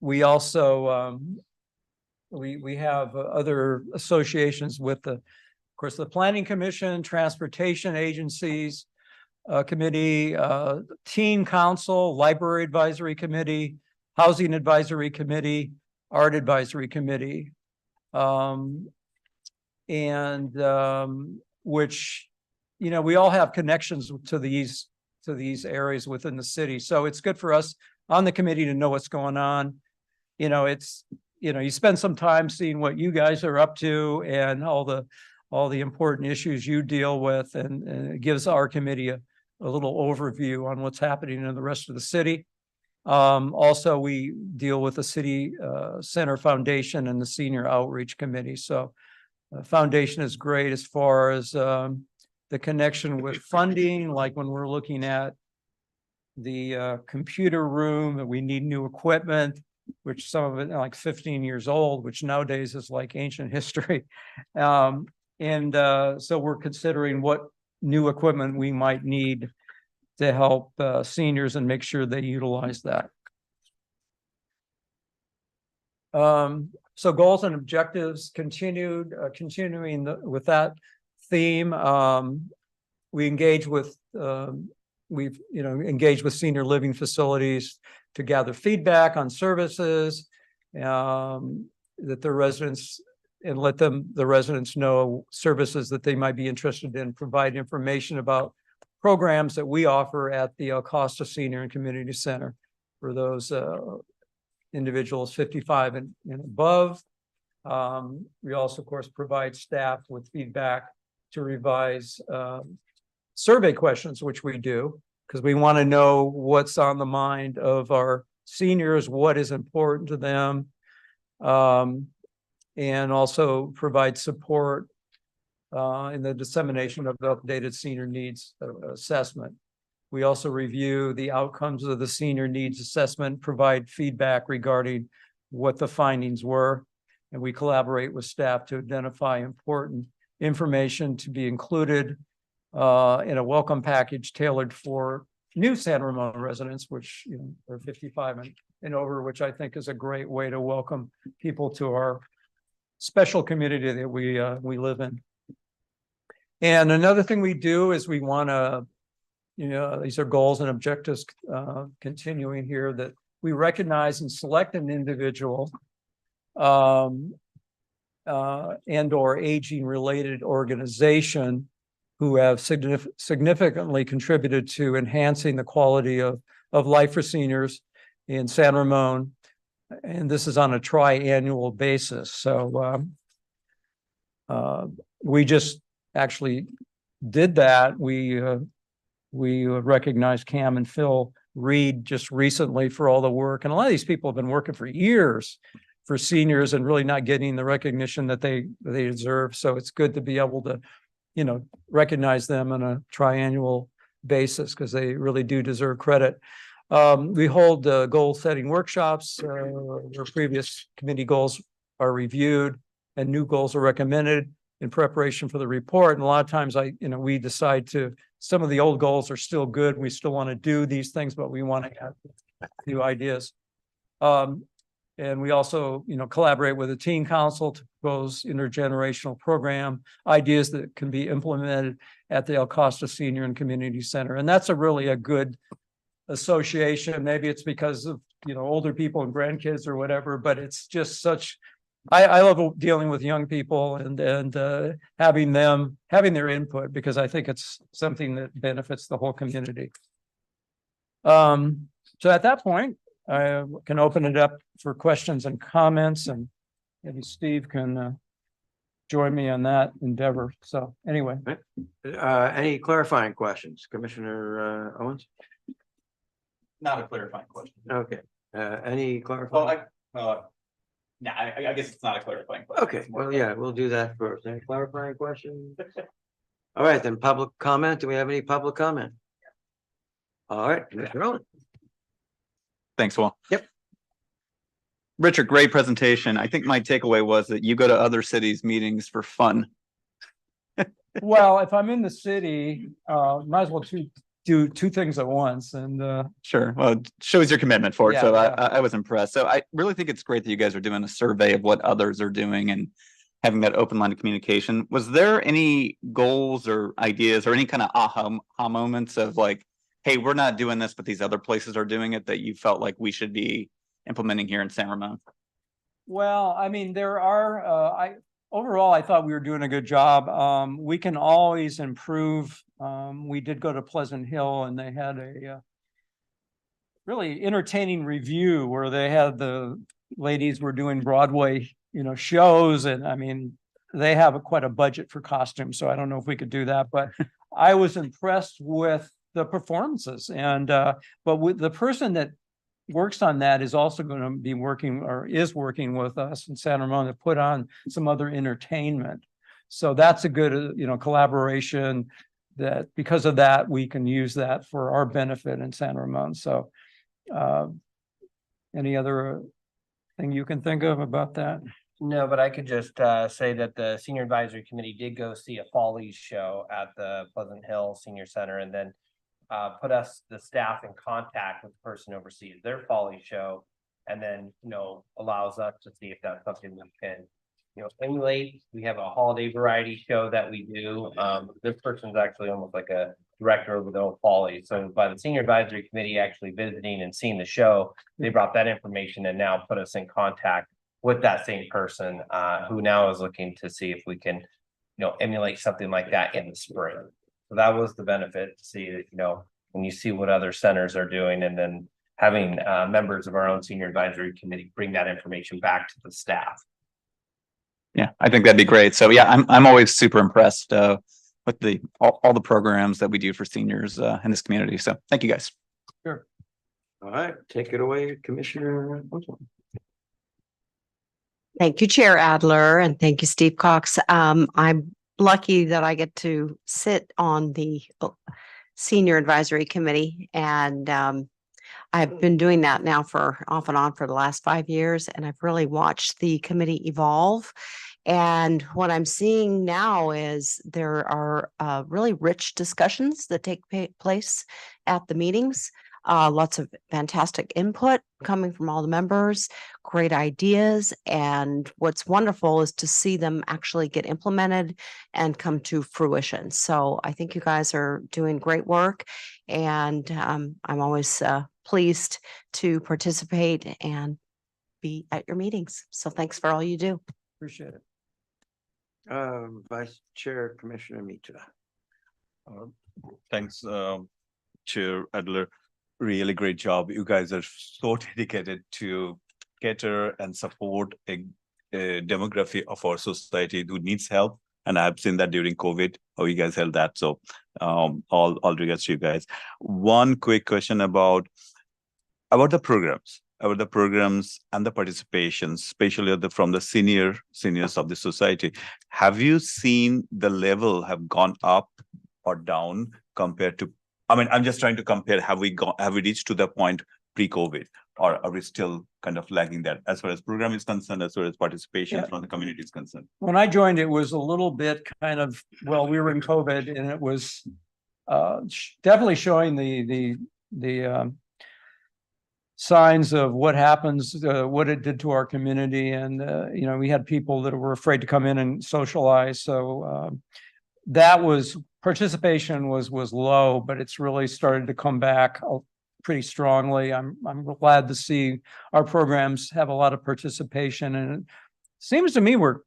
We also we have other associations with of course, the Planning Commission, Transportation Agencies Committee, Teen Council, Library Advisory Committee, Housing Advisory Committee, Art Advisory Committee. Which, you know, we all have connections to these areas within the city. So it's good for us on the committee to know what's going on. You know, you spend some time seeing what you guys are up to and all the important issues you deal with, and it gives our committee a little overview on what's happening in the rest of the city. Also, we deal with the City Center Foundation and the Senior Outreach Committee. So foundation is great as far as the connection with funding, like when we're looking at the computer room, that we need new equipment, which some of it like 15 years old, which nowadays is like ancient history. So we're considering what new equipment we might need to help seniors and make sure they utilize that. So goals and objectives continuing with that theme. We engage with we've engaged with senior living facilities to gather feedback on services that their residents, and let the residents know services that they might be interested in, provide information about programs that we offer at the El Costa Senior and Community Center for those individuals 55 and above. We also, of course, provide staff with feedback to revise survey questions, which we do, because we want to know what's on the mind of our seniors, what is important to them, and also provide support in the dissemination of the updated senior needs assessment. We also review the outcomes of the senior needs assessment, provide feedback regarding what the findings were, and we collaborate with staff to identify important information to be included in a welcome package tailored for new San Ramon residents, which are 55 and over, which I think is a great way to welcome people to our special community that we live in. And another thing we do is we want to, these are goals and objectives continuing here, that we recognize and select an individual and or aging related organization who have significantly contributed to enhancing the quality of life for seniors in San Ramon. And this is on a tri-annual basis. So we just actually did that. We recognized Cam and Phil Reed just recently for all the work. And a lot of these people have been working for years for seniors and really not getting the recognition that they deserve. So it's good to be able to, recognize them on a triannual basis, because they really do deserve credit. We hold goal setting workshops where previous committee goals are reviewed and new goals are recommended in preparation for the report. And a lot of times we decide some of the old goals are still good. We still want to do these things, but we want to add new ideas. And we also, collaborate with the teen council to propose intergenerational program ideas that can be implemented at the El Costa Senior and Community Center. And that's really a good association. Maybe it's because of, older people and grandkids or whatever, but it's just I love dealing with young people and having their input, because I think it's something that benefits the whole community. So at that point, I can open it up for questions and comments, and maybe Steve can join me on that endeavor. So anyway. Any clarifying questions, Commissioner Owens? Not a clarifying question. Okay. Any clarifying? Well, no, I guess it's not a clarifying question. Okay, well, yeah, we'll do that first. Any clarifying questions? All right, then public comment. Do we have any public comment? All right, Commissioner Owens. Thanks, Will. Yep. Richard, great presentation. I think my takeaway was that you go to other cities' meetings for fun. Well, if I'm in the city, might as well do two things at once. And sure. Well, it shows your commitment for it. Yeah, so yeah. I was impressed. So I really think it's great that you guys are doing a survey of what others are doing and having that open line of communication. Was there any goals or ideas or any kind of aha moments of like, hey, we're not doing this, but these other places are doing it, that you felt like we should be implementing here in San Ramon? Well, I mean, there are, overall, I thought we were doing a good job. We can always improve. We did go to Pleasant Hill and they had a really entertaining review where they had the ladies were doing Broadway, shows. And I mean, they have quite a budget for costumes, so I don't know if we could do that, but I was impressed with the performances. And, but with the person that works on that is also going to be working or is working with us in San Ramon to put on some other entertainment. So that's a good, collaboration that because of that, we can use that for our benefit in San Ramon. So any other thing you can think of about that? No, but I could just say that the Senior Advisory Committee did go see a Follies show at the Pleasant Hill Senior Center and then put the staff in contact with the person who oversees their Follies show and then, allows us to see if that's something we can, emulate. We have a holiday variety show that we do. This person's actually almost like a director of the old Follies. So by the Senior Advisory Committee actually visiting and seeing the show, they brought that information and now put us in contact with that same person who now is looking to see if we can, emulate something like that in the spring. So that was the benefit to see that, when you see what other centers are doing and then having members of our own Senior Advisory Committee bring that information back to the staff. Yeah, I think that'd be great. So yeah, I'm always super impressed with all the programs that we do for seniors in this community. So thank you guys. Sure. All right, take it away, Commissioner. Thank you, Chair Adler, and thank you, Steve Cox. I'm lucky that I get to sit on the Senior Advisory Committee, and I've been doing that now for off and on for the last 5 years, and I've really watched the committee evolve. And what I'm seeing now is there are really rich discussions that take place at the meetings. Lots of fantastic input coming from all the members, great ideas. And what's wonderful is to see them actually get implemented and come to fruition. So I think you guys are doing great work. And I'm always pleased to participate and be at your meetings. So thanks for all you do. Appreciate it. Vice Chair Commissioner Mitra. Thanks, Chair Adler. Really great job. You guys are so dedicated to cater and support a demography of our society who needs help. And I've seen that during COVID, how you guys held that. So all regards to you guys. One quick question about the programs. About the programs and the participation, especially from the seniors of the society. Have you seen the level have gone up or down compared to, I'm just trying to compare, have we reached to the point pre-COVID, or are we still kind of lagging that as far as program is concerned, as far as participation from the community is concerned? When I joined, it was a little bit kind of, we were in COVID and it was definitely showing the signs of what happens, what it did to our community. And, we had people that were afraid to come in and socialize. So participation was low, but it's really started to come back pretty strongly. I'm glad to see our programs have a lot of participation, and it seems to me we're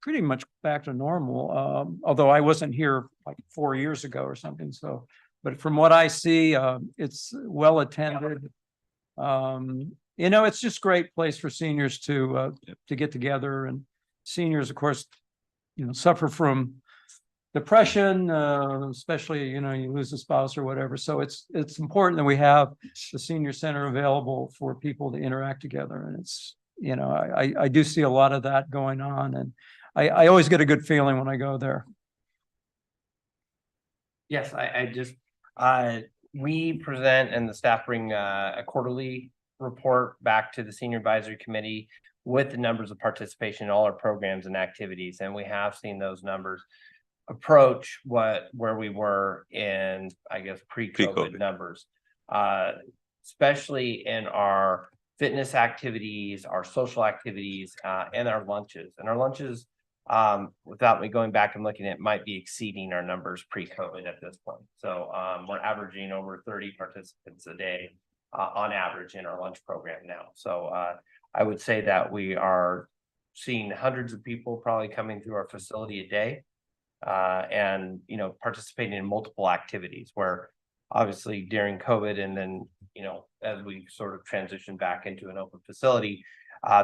pretty much back to normal. Although I wasn't here like 4 years ago or something. So, but from what I see, it's well attended. It's just a great place for seniors to get together, and seniors, of course, suffer from depression, especially, you lose a spouse or whatever. So it's important that we have the senior center available for people to interact together. And it's, I do see a lot of that going on, and I always get a good feeling when I go there. Yes, we present and the staff bring a quarterly report back to the Senior Advisory Committee with the numbers of participation in all our programs and activities. And we have seen those numbers approach where we were in, I guess, pre-COVID numbers, especially in our fitness activities, our social activities, and our lunches. And our lunches, without me going back and looking at, might be exceeding our numbers pre-COVID at this point. So we're averaging over 30 participants a day on average in our lunch program now. So I would say that we are seeing hundreds of people probably coming through our facility a day. And, you know, participating in multiple activities where obviously during COVID and then, you know, as we sort of transitioned back into an open facility,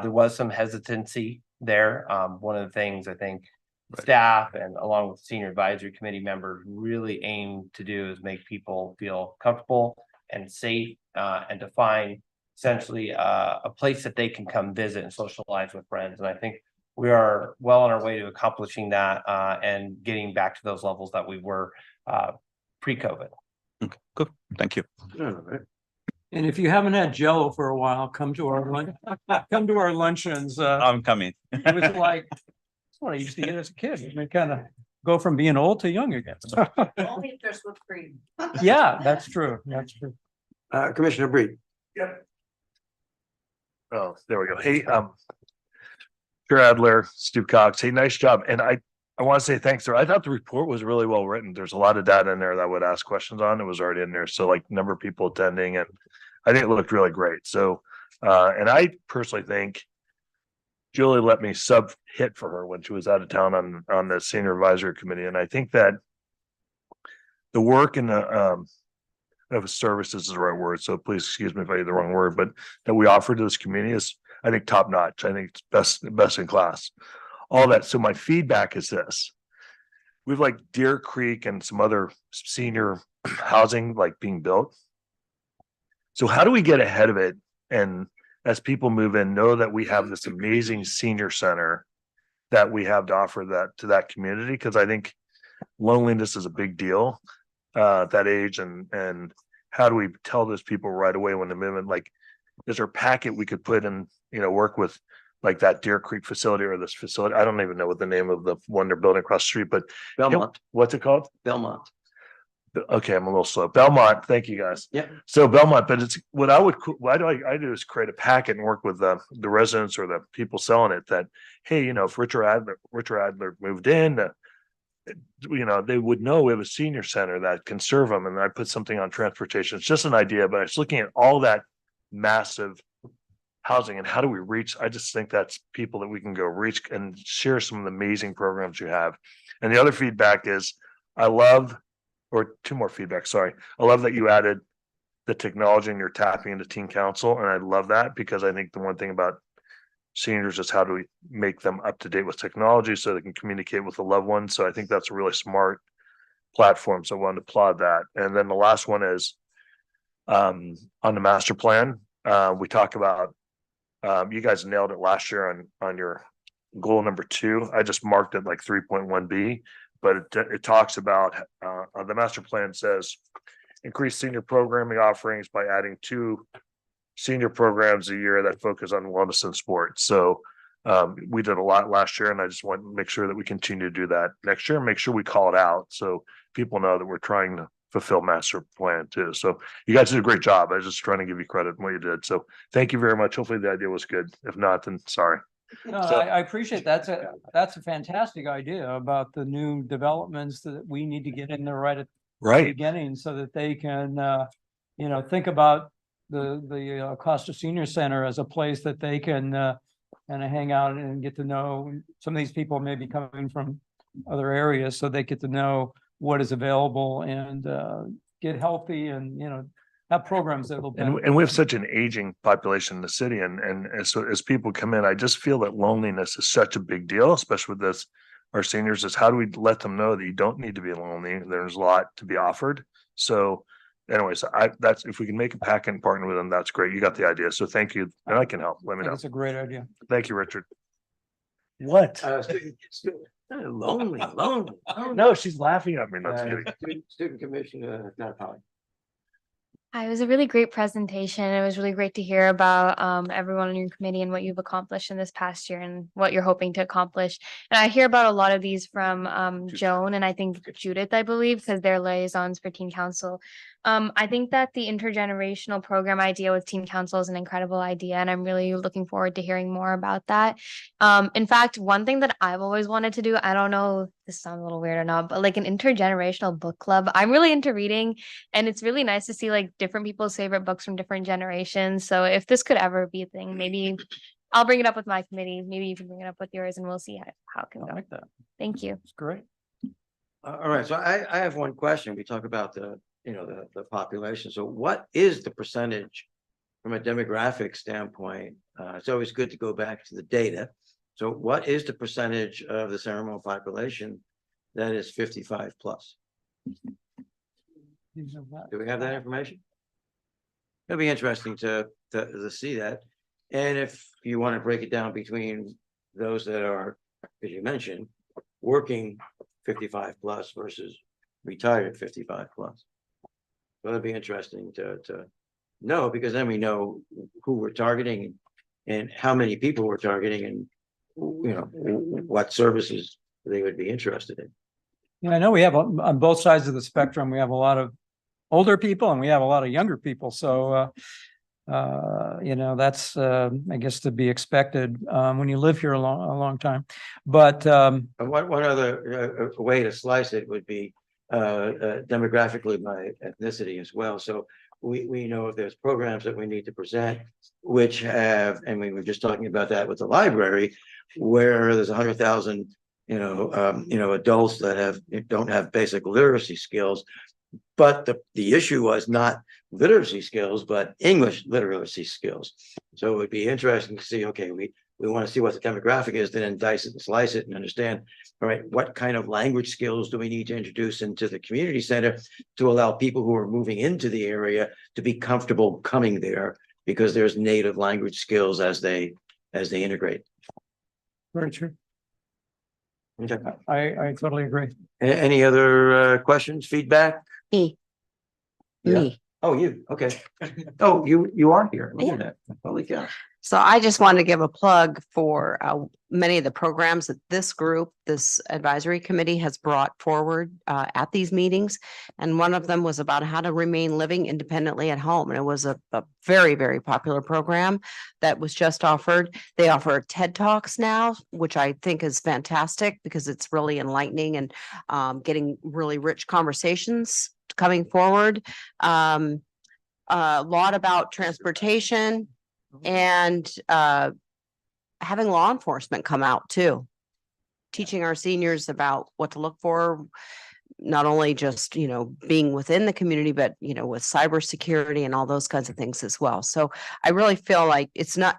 there was some hesitancy there. One of the things I think staff and along with senior advisory committee members really aim to do is make people feel comfortable and safe and to find essentially a place that they can come visit and socialize with friends. And I think we are well on our way to accomplishing that and getting back to those levels that we were pre-COVID. Okay, good. Thank you. And if you haven't had Jello for a while, come to our luncheons. I'm coming. It was like, that's what I used to eat as a kid. And it kind of go from being old to young again. Only if there's whipped cream. Yeah, that's true. That's true. Commissioner Breed. Yep. Oh, there we go. Hey, Chair Adler, Steve Cox. Hey, nice job. And I want to say thanks there. I thought the report was really well written. There's a lot of data in there that I would ask questions on. It was already in there. So like number of people attending, and I think it looked really great. So, and I personally think Julie let me sub hit for her when she was out of town on the senior advisory committee. And I think that the work in the, of services is the right word. So please excuse me if I use the wrong word, but that we offer to this community is, I think, top notch. I think it's best in class. All that. So my feedback is this: we've like Deer Creek and some other senior housing like being built. So how do we get ahead of it? And as people move in, know that we have this amazing senior center that we have to offer that to that community. Because I think loneliness is a big deal at that age, and how do we tell those people right away when they move in? Like, is there a packet we could put in, you know, work with like that Deer Creek facility or this facility? I don't even know what the name of the one they're building across the street, but Belmont. What's it called? Belmont. Okay, I'm a little slow. Belmont. Thank you guys. Yeah. So Belmont, but it's what I would, why do I do is create a packet and work with the residents or the people selling it that, hey, you know, if Richard Adler moved in, you know, they would know we have a senior center that can serve them. And I put something on transportation. It's just an idea, but I was looking at all that massive housing and how do we reach? I just think that's people that we can go reach and share some of the amazing programs you have. And the other feedback is I love, or two more feedback, sorry. I love that you added the technology and you're tapping into teen council. And I love that because I think the one thing about seniors is how do we make them up to date with technology so they can communicate with the loved ones. So I think that's a really smart platform. So I wanted to applaud that. And then the last one is on the master plan. We talk about, you guys nailed it last year on your goal number 2. I just marked it like 3.1B, but it talks about the master plan says increase senior programming offerings by adding 2 senior programs a year that focus on wellness and sports. So we did a lot last year, and I just want to make sure that we continue to do that next year and make sure we call it out so people know that we're trying to fulfill master plan too. So you guys did a great job. I was just trying to give you credit on what you did. So thank you very much. Hopefully the idea was good. If not, then sorry. No, So- I appreciate that's a fantastic idea about the new developments that we need to get in there right at the Right. beginning so that they can, you know, think about the Costa Senior Center as a place that they can kind of hang out and get to know. Some of these people may be coming from other areas, so they get to know what is available and get healthy and, you know, have programs that will. And we have such an aging population in the city, and so as people come in, I just feel that loneliness is such a big deal, especially with this. Our seniors is how do we let them know that you don't need to be lonely? There's a lot to be offered. So anyways, that's if we can make a packet and partner with them, that's great. You got the idea. So thank you. And I can help. Let me know. It's a great idea. Thank you, Richard. What? Lonely. No, she's laughing at me. No, just kidding. Student Commissioner Natapali. Hi, it was a really great presentation. It was really great to hear about everyone on your committee and what you've accomplished in this past year and what you're hoping to accomplish. And I hear about a lot of these from Joan and I think Judith, I believe, because they're liaisons for Teen Council. I think that the intergenerational program idea with teen council is an incredible idea, and I'm really looking forward to hearing more about that. In fact, one thing that I've always wanted to do, I don't know if this sounds a little weird or not, but like an intergenerational book club. I'm really into reading, and it's really nice to see like different people's favorite books from different generations. So if this could ever be a thing, maybe I'll bring it up with my committee. Maybe you can bring it up with yours, and we'll see how it can go. like that. Thank you. It's great. All right, so I have one question. We talk about the, the population. So what is the percentage from a demographic standpoint? It's always good to go back to the data. So what is the percentage of the San Ramon population that is 55 plus? Do we have that information? It'll be interesting to see that. And if you want to break it down between those that are, as you mentioned, working 55 plus versus retired 55 plus. So it'd be interesting to know, because then we know who we're targeting and how many people we're targeting, and what services they would be interested in. Yeah, I know we have on both sides of the spectrum, we have a lot of older people and we have a lot of younger people. So that's I guess to be expected when you live here a long time. But one other way to slice it would be demographically by ethnicity as well. So we know if there's programs that we need to present, which have, and we were just talking about that with the library, where there's 100,000 adults that don't have basic literacy skills. But the issue was not literacy skills, but English literacy skills. So it would be interesting to see, okay, we want to see what the demographic is, then dice it and slice it and understand, all right, what kind of language skills do we need to introduce into the community center to allow people who are moving into the area to be comfortable coming there, because there's native language skills as they integrate. very true. Okay. I totally agree. Any other questions, feedback? Me. Oh, you, okay. Oh, you are here. Look at that. Holy cow. So I just want to give a plug for many of the programs that this advisory committee has brought forward at these meetings. And one of them was about how to remain living independently at home. And it was a very, very popular program that was just offered. They offer TED Talks now, which I think is fantastic because it's really enlightening and getting really rich conversations coming forward. A lot about transportation, and having law enforcement come out too, teaching our seniors about what to look for, not only just, being within the community, but, with cybersecurity and all those kinds of things as well. So I really feel like it's not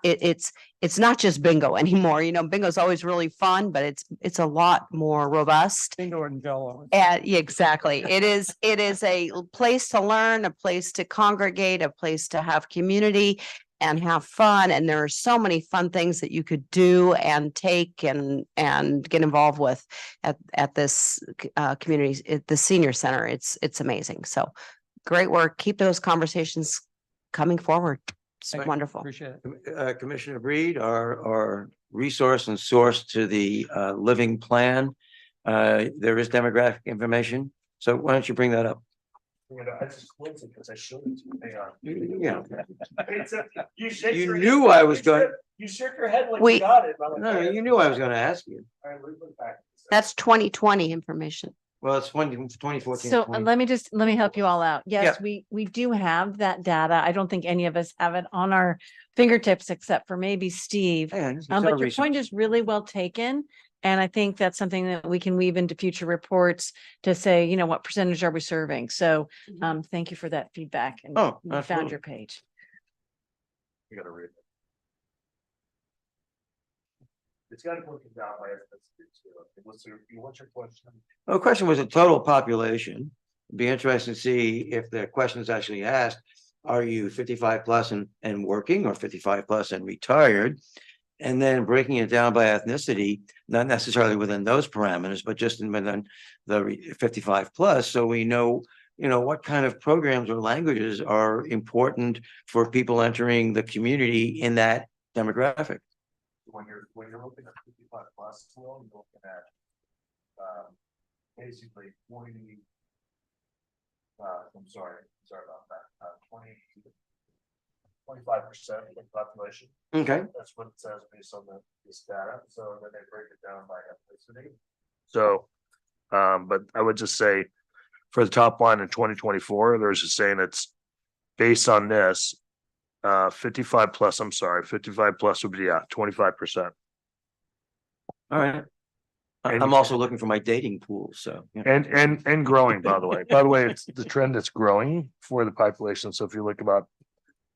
just bingo anymore. Bingo is always really fun, but it's a lot more robust. Bingo and Jello. Yeah, exactly. It is a place to learn, a place to congregate, a place to have community and have fun. And there are so many fun things that you could do and take and get involved with at this community, at the senior center. It's amazing. So great work. Keep those conversations coming forward. It's wonderful. Appreciate it. Commissioner Breed, our resource and source to the living plan. There is demographic information. So why don't you bring that up? I just closed it because I showed it to you. Hang on. Yeah. You knew I was going. You shook your head like We- you got it. No, you knew I was going to ask you. That's 2020 information. Well, it's 2014. So let me help you all out. Yes, we do have that data. I don't think any of us have it on our fingertips except for maybe Steve. But your point is really well taken. And I think that's something that we can weave into future reports to say, what percentage are we serving? So thank you for that feedback. And Oh, you found absolutely. your page. You gotta read it. It's gotta work it down by what's your question? Well, the question was the total population. It'd be interesting to see if the question is actually asked, are you 55 plus and working, or 55 plus and retired? And then breaking it down by ethnicity, not necessarily within those parameters, but just within the 55 plus. So we know, what kind of programs or languages are important for people entering the community in that demographic. When you're looking at 55 plus, well, you're looking at basically 40 I'm sorry about that, 25% of the population. Okay. That's what it says based on this data, so then they break it down by ethnicity. So, but I would just say, for the top line in 2024, there's a saying it's based on this, 55 plus would be, 25%. All right. I'm also looking for my dating pool, so. yeah. And growing, by the way. It's the trend that's growing for the population. So if you look about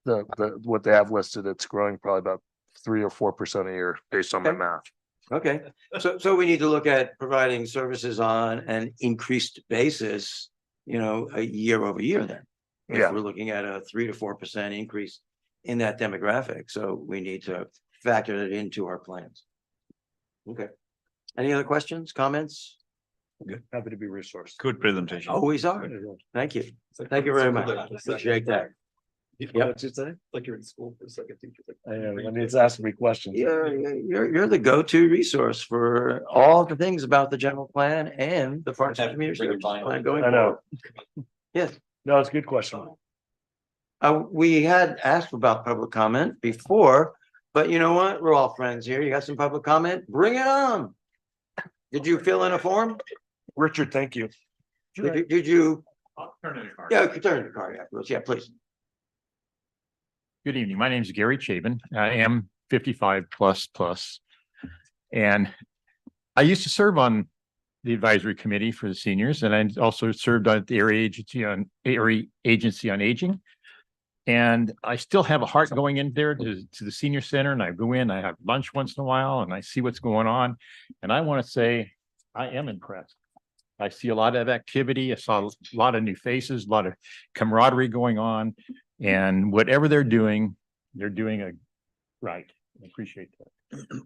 the what they have listed, it's growing probably about 3 or 4% a year based on my Okay. math. Okay, so we need to look at providing services on an increased basis, a year over year then. If Yeah. we're looking at a 3 to 4% increase in that demographic, so we need to factor it into our plans. Okay. Any other questions, comments? Good. Happy to be resourced. Good presentation. Always are. Thank you. Thank you very much. Appreciate that. Yep. What you say? Like you're in school for a second teacher. I am. I mean, it's asking me questions. You're the go-to resource for all the things about the general plan and the Parks and Community Services plan going I know. forward. Yes. No, it's a good question. We had asked about public comment before, but you know what? We're all friends here. You got some public comment? Bring it on. Did you fill in a form? Richard, thank you. Did you? I'll turn in a card. Yeah, turn in the card afterwards. Yeah, please. Good evening. My name is Gary Chabin. I am 55 plus. And I used to serve on the advisory committee for the seniors, and I also served on the area agency on aging. And I still have a heart going in there to the senior center, and I go in, I have lunch once in a while, and I see what's going on. And I want to say, I am impressed. I see a lot of activity. I saw a lot of new faces, a lot of camaraderie going on, and whatever they're doing a right. I appreciate that.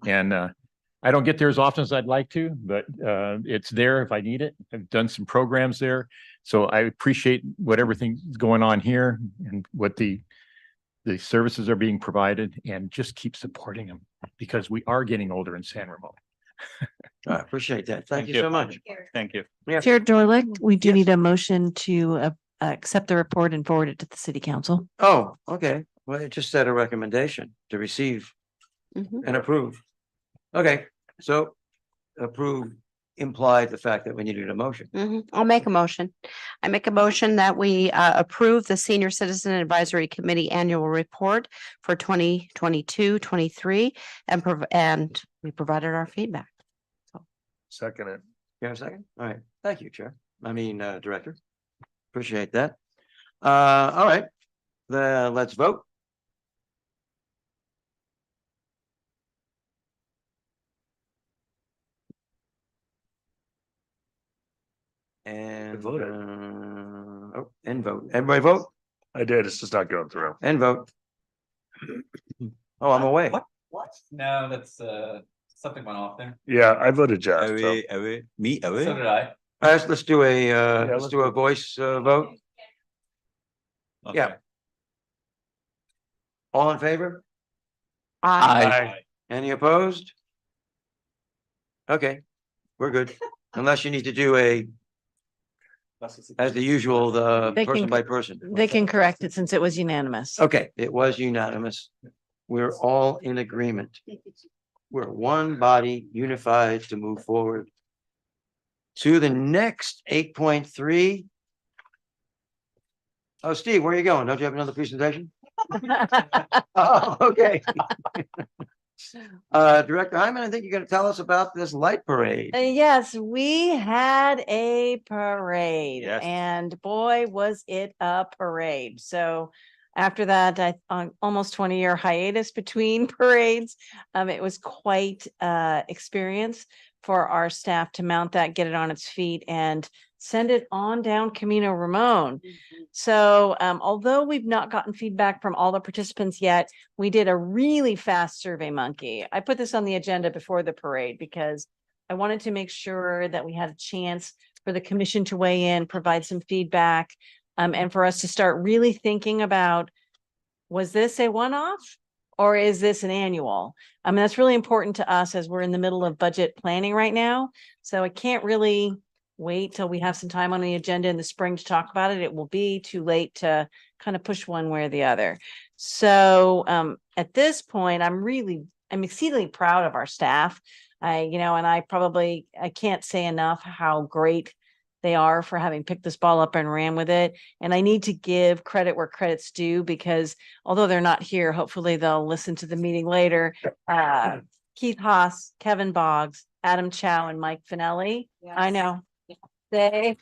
And I don't get there as often as I'd like to, but it's there if I need it. I've done some programs there. So I appreciate what everything's going on here and what the services are being provided, and just keep supporting them because we are getting older in San Ramon. I appreciate that. Thank you so much. Thank you. Yeah. Chair Dorlick, we do need a motion to accept the report and forward it to the city council. Oh, okay. Well, it just said a recommendation to receive and approve. Okay, so approve implied the fact that we needed a motion. I'll make a motion. I make a motion that we approve the Senior Citizen Advisory Committee Annual Report for 2022-23 and we provided our feedback. Second it. You have a second? All right. Thank you, Director. Appreciate that. All right. Let's vote. And voted. And vote. Everybody vote? I did. It's just not going through. And vote. Oh, I'm away. What? No, that's something went off there. Yeah, I voted yes. So. Away. Me away. So did I. All right, let's do a voice vote. Okay. Yeah. All in favor? Aye. Any opposed? Okay, we're good. Unless you need to do as the usual, the They can- person by person. They can correct it since it was unanimous. Okay, it was unanimous. We're all in agreement. We're one body unified to move forward to the next 8.3. Oh, Steve, where are you going? Don't you have another presentation? Oh, okay. Director Hyman, I think you're gonna tell us about this light parade. Yes, we had a parade Yes. and boy, was it a parade. So after that, on almost 20-year hiatus between parades, it was quite experience for our staff to mount that, get it on its feet and send it on down Camino Ramon. So although we've not gotten feedback from all the participants yet, we did a really fast Survey Monkey. I put this on the agenda before the parade because I wanted to make sure that we had a chance for the commission to weigh in, provide some feedback, and for us to start really thinking about, was this a one-off or is this an annual? I mean, that's really important to us as we're in the middle of budget planning right now. So I can't really wait till we have some time on the agenda in the spring to talk about it. It will be too late to kind of push one way or the other. So at this point, I'm exceedingly proud of our staff. And I can't say enough how great they are for having picked this ball up and ran with it. And I need to give credit where credit's due, because although they're not here, hopefully they'll listen to the meeting later. Keith Haas, Kevin Boggs, Adam Chow, and Mike Finelli. I know. They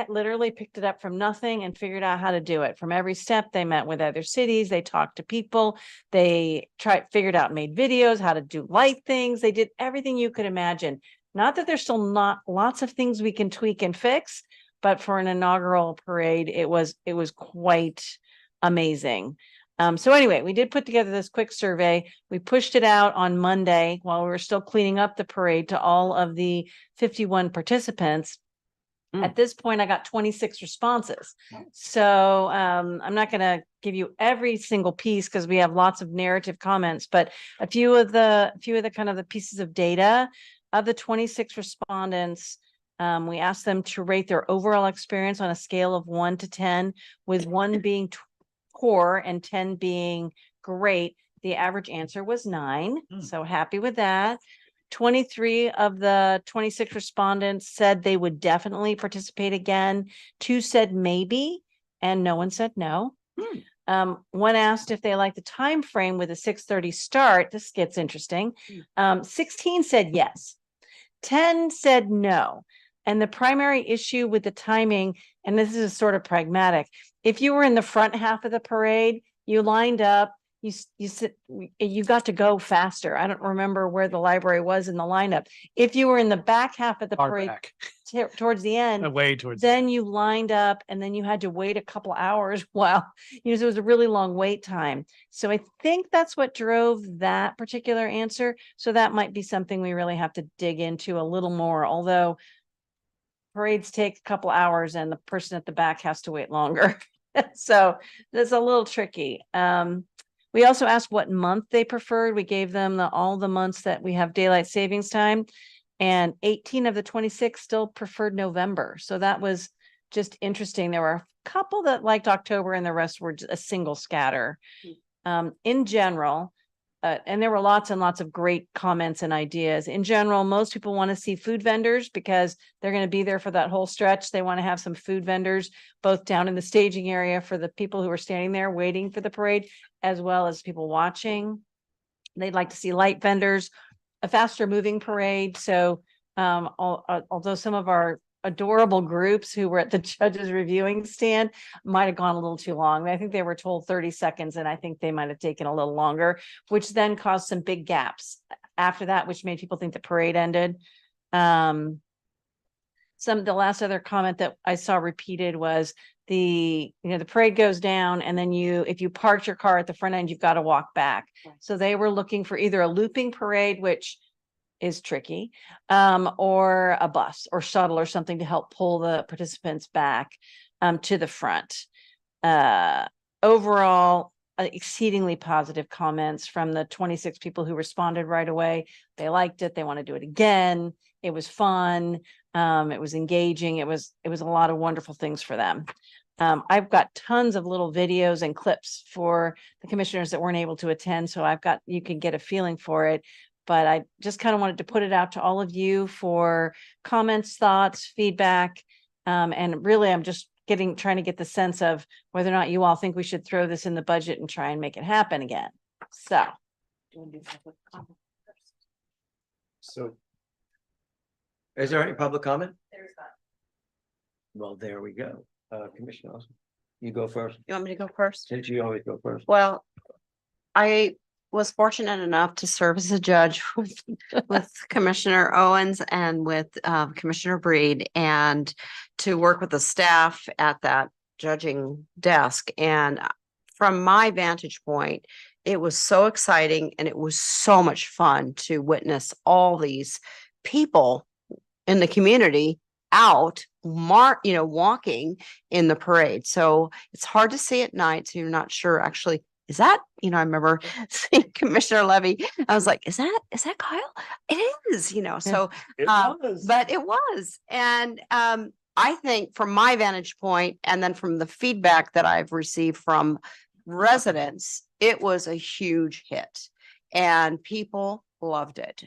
literally picked it up from nothing and figured out how to do it. From every step, they met with other cities, they talked to people, they figured out, made videos, how to do light things. They did everything you could imagine. Not that there's still not lots of things we can tweak and fix, but for an inaugural parade, it was quite amazing. So anyway, we did put together this quick survey. We pushed it out on Monday while we were still cleaning up the parade to all of the 51 participants. At this point, I got 26 responses. So I'm not going to give you every single piece because we have lots of narrative comments, but a few of the kind of the pieces of data. Of the 26 respondents, we asked them to rate their overall experience on a scale of 1 to 10, with 1 being poor and 10 being great. The average answer was 9. So happy with that. 23 of the 26 respondents said they would definitely participate again. 2 said maybe, and no one said no. One asked if they liked the time frame with a 6:30 start. This gets interesting. 16 said yes. 10 said no. And the primary issue with the timing, and this is sort of pragmatic, if you were in the front half of the parade, you lined up, you got to go faster. I don't remember where the library was in the lineup. If you were in the back half of the parade towards the end, Way towards then you lined up and then you had to wait a couple hours while, so it was a really long wait time. So I think that's what drove that particular answer. So that might be something we really have to dig into a little more, although parades take a couple hours and the person at the back has to wait longer. So that's a little tricky. We also asked what month they preferred. We gave them all the months that we have daylight savings time, and 18 of the 26 still preferred November. So that was just interesting. There were a couple that liked October and the rest were just a single scatter. In general, and there were lots and lots of great comments and ideas. In general, most people want to see food vendors because they're going to be there for that whole stretch. They want to have some food vendors, both down in the staging area for the people who are standing there waiting for the parade, as well as people watching. They'd like to see light vendors, a faster moving parade. So although some of our adorable groups who were at the judges reviewing stand might have gone a little too long. I think they were told 30 seconds and I think they might have taken a little longer, which then caused some big gaps after that, which made people think the parade ended. The last other comment that I saw repeated was the parade goes down and then if you parked your car at the front end, you've got to walk back. So they were looking for either a looping parade, which is tricky, or a bus or shuttle or something to help pull the participants back to the front. Overall, exceedingly positive comments from the 26 people who responded right away. They liked it. They want to do it again. It was fun. It was engaging. It was a lot of wonderful things for them. I've got tons of little videos and clips for the commissioners that weren't able to attend. So you can get a feeling for it. But I just kind of wanted to put it out to all of you for comments, thoughts, feedback. And really, I'm just trying to get the sense of whether or not you all think we should throw this in the budget and try and make it happen again. So. So. Is there any public comment? There's not. Well, there we go. Commissioner Austin, you go first. You want me to go first? Since you always go first. Well, I was fortunate enough to serve as a judge with Commissioner Owens and with Commissioner Breed, and to work with the staff at that judging desk. And from my vantage point, it was so exciting and it was so much fun to witness all these people in the community out walking in the parade. So it's hard to see at night, so you're not sure actually is that, you know, I remember seeing Commissioner Levy. I was like, is that Kyle? It is, you know, so, but it was. And, I think from my vantage point and then from the feedback that I've received from residents, it was a huge hit and people loved it.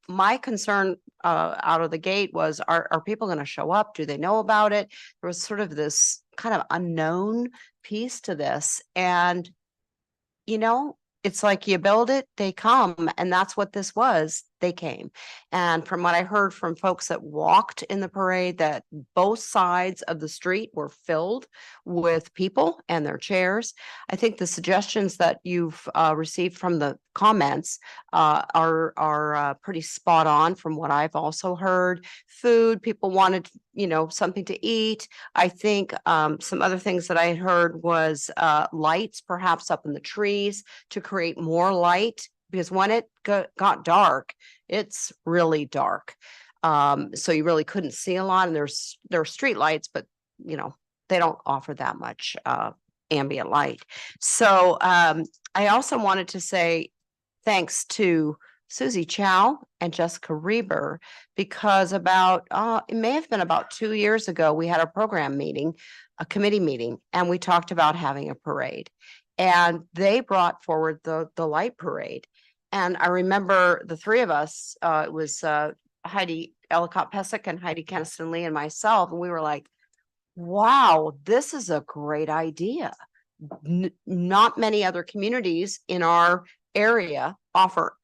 My concern out of the gate was, are people going to show up? Do they know about it? There was sort of this kind of unknown piece to this. And, you know, it's like you build it, they come. And that's what this was. They came. And from what I heard from folks that walked in the parade, that both sides of the street were filled with people and their chairs. I think the suggestions that you've received from the comments are pretty spot on from what I've also heard. Food, people wanted, you know, something to eat. I think some other things that I heard was lights, perhaps up in the trees to create more light. Because when it got dark, it's really dark. So you really couldn't see a lot. And there are street lights, but you know, they don't offer that much ambient light. So I also wanted to say thanks to Susie Chow and Jessica Reber, because about it may have been about 2 years ago, we had a program meeting, a committee meeting, and we talked about having a parade. And they brought forward the light parade. And I remember the three of us, it was Heidi Ellicott Pesic and Heidi Keniston Lee and myself, and we were like, wow, this is a great idea. Not many other communities in our area offer,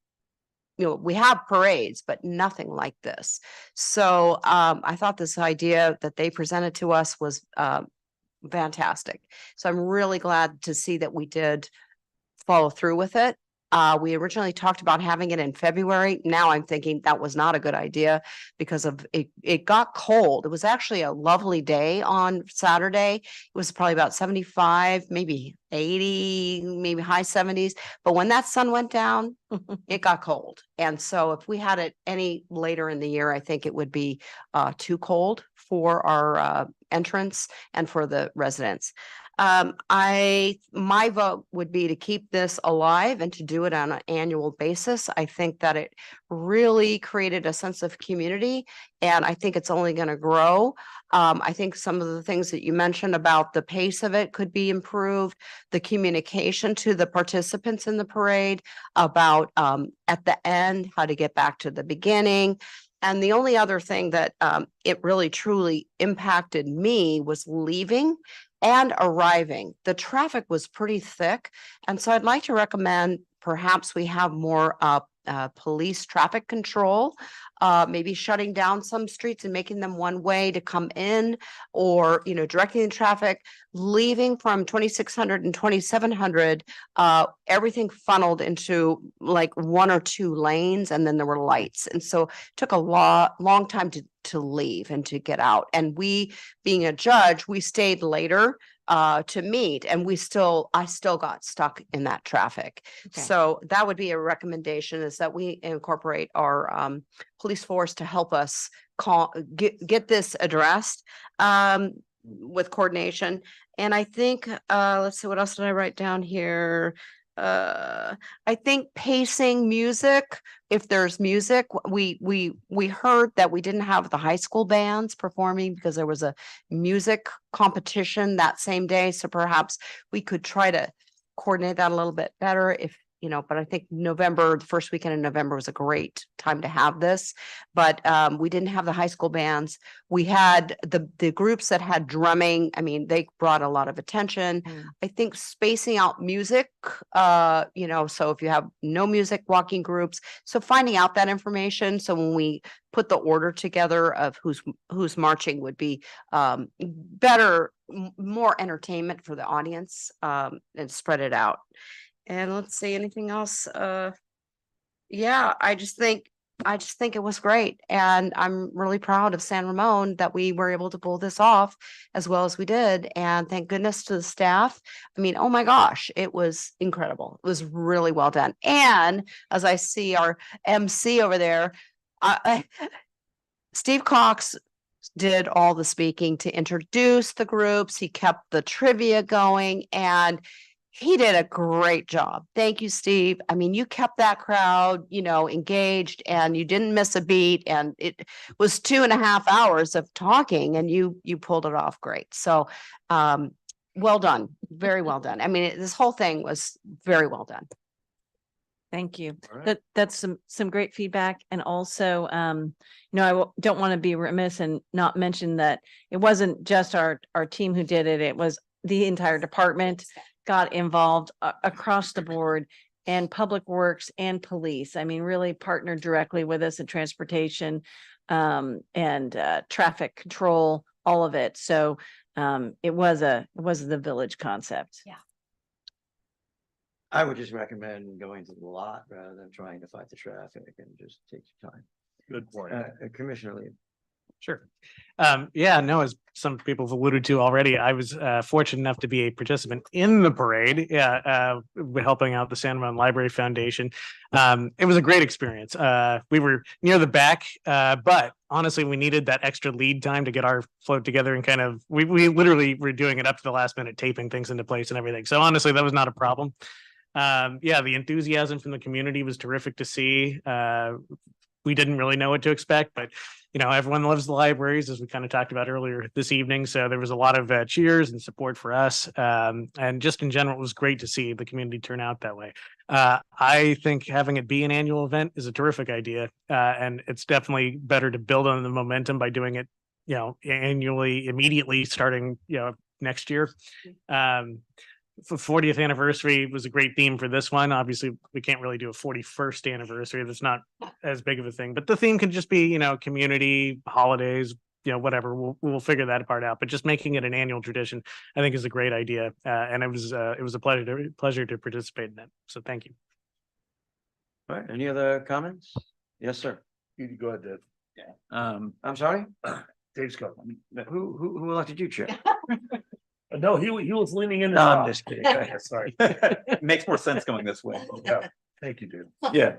you know, we have parades, but nothing like this. So I thought this idea that they presented to us was fantastic. So I'm really glad to see that we did follow through with it. We originally talked about having it in February. Now I'm thinking that was not a good idea because of it got cold. It was actually a lovely day on Saturday. It was probably about 75, maybe 80, maybe high 70s. But when that sun went down, it got cold. And so if we had it any later in the year, I think it would be too cold for our entrance and for the residents. My vote would be to keep this alive and to do it on an annual basis. I think that it really created a sense of community, and I think it's only going to grow. I think some of the things that you mentioned about the pace of it could be improved, the communication to the participants in the parade about at the end, how to get back to the beginning. And the only other thing that it really truly impacted me was leaving and arriving. The traffic was pretty thick. And so I'd like to recommend perhaps we have more police traffic control, maybe shutting down some streets and making them one way to come in, or, you know, directing the traffic, leaving from 2600 and 2700, everything funneled into like 1 or 2 lanes, and then there were lights. And so it took a long time to leave and to get out. And we, being a judge, we stayed later to meet, and I still got stuck in that traffic. Okay. So that would be a recommendation, is that we incorporate our police force to help us get this addressed with coordination. And I think, let's see, what else did I write down here? I think pacing music, if there's music, we heard that we didn't have the high school bands performing because there was a music competition that same day. So perhaps we could try to coordinate that a little bit better, if, you know, but I think November, the first weekend in November was a great time to have this. But we didn't have the high school bands. We had the groups that had drumming. I mean, they brought a lot of attention. I think spacing out music, you know, so if you have no music, walking groups. So finding out that information. So when we put the order together of who's marching would be better, more entertainment for the audience, and spread it out. And let's see, anything else? Yeah, I just think it was great. And I'm really proud of San Ramon that we were able to pull this off as well as we did. And thank goodness to the staff. I mean, oh my gosh, it was incredible. It was really well done. And as I see our MC over there, Steve Cox did all the speaking to introduce the groups. He kept the trivia going, and he did a great job. Thank you, Steve. I mean, you kept that crowd, engaged, and you didn't miss a beat. And it was 2.5 hours of talking, and you pulled it off great. So, well done. Very well done. I mean, this whole thing was very well done. Thank you. All right. That's some great feedback. And also, don't want to be remiss and not mention that it wasn't just our team who did it. It was the entire department got involved across the board, and Public Works and police. I mean, really partnered directly with us in transportation, and traffic control, all of it. So it was the village concept. Yeah. I would just recommend going to the lot rather than trying to fight the traffic and just take your time. Good point. Commissioner Lee. Sure. Yeah, no, as some people have alluded to already, I was fortunate enough to be a participant in the parade, helping out the San Ramon Library Foundation. It was a great experience. We were near the back, but honestly, we needed that extra lead time to get our float together, and kind of, we literally were doing it up to the last minute, taping things into place and everything. So honestly, that was not a problem. Yeah, the enthusiasm from the community was terrific to see. We didn't really know what to expect, but everyone loves the libraries, as we kind of talked about earlier this evening. So there was a lot of cheers and support for us. And just in general, it was great to see the community turn out that way. I think having it be an annual event is a terrific idea. And it's definitely better to build on the momentum by doing it, annually, immediately starting, next year. For 40th anniversary was a great theme for this one. Obviously, we can't really do a 41st anniversary. That's not as big of a thing, but the theme can just be, community, holidays, whatever. We'll figure that part out. But just making it an annual tradition, I think, is a great idea. And it was a pleasure to participate in that. So thank you. All right. Any other comments? Yes, sir. You can go ahead, Dave. I'm sorry. Dave's go. Who elected you, Chair? No, he was leaning in. No, I'm just kidding. Sorry. Makes more sense going this way. Yeah. Thank you, dude. Yeah.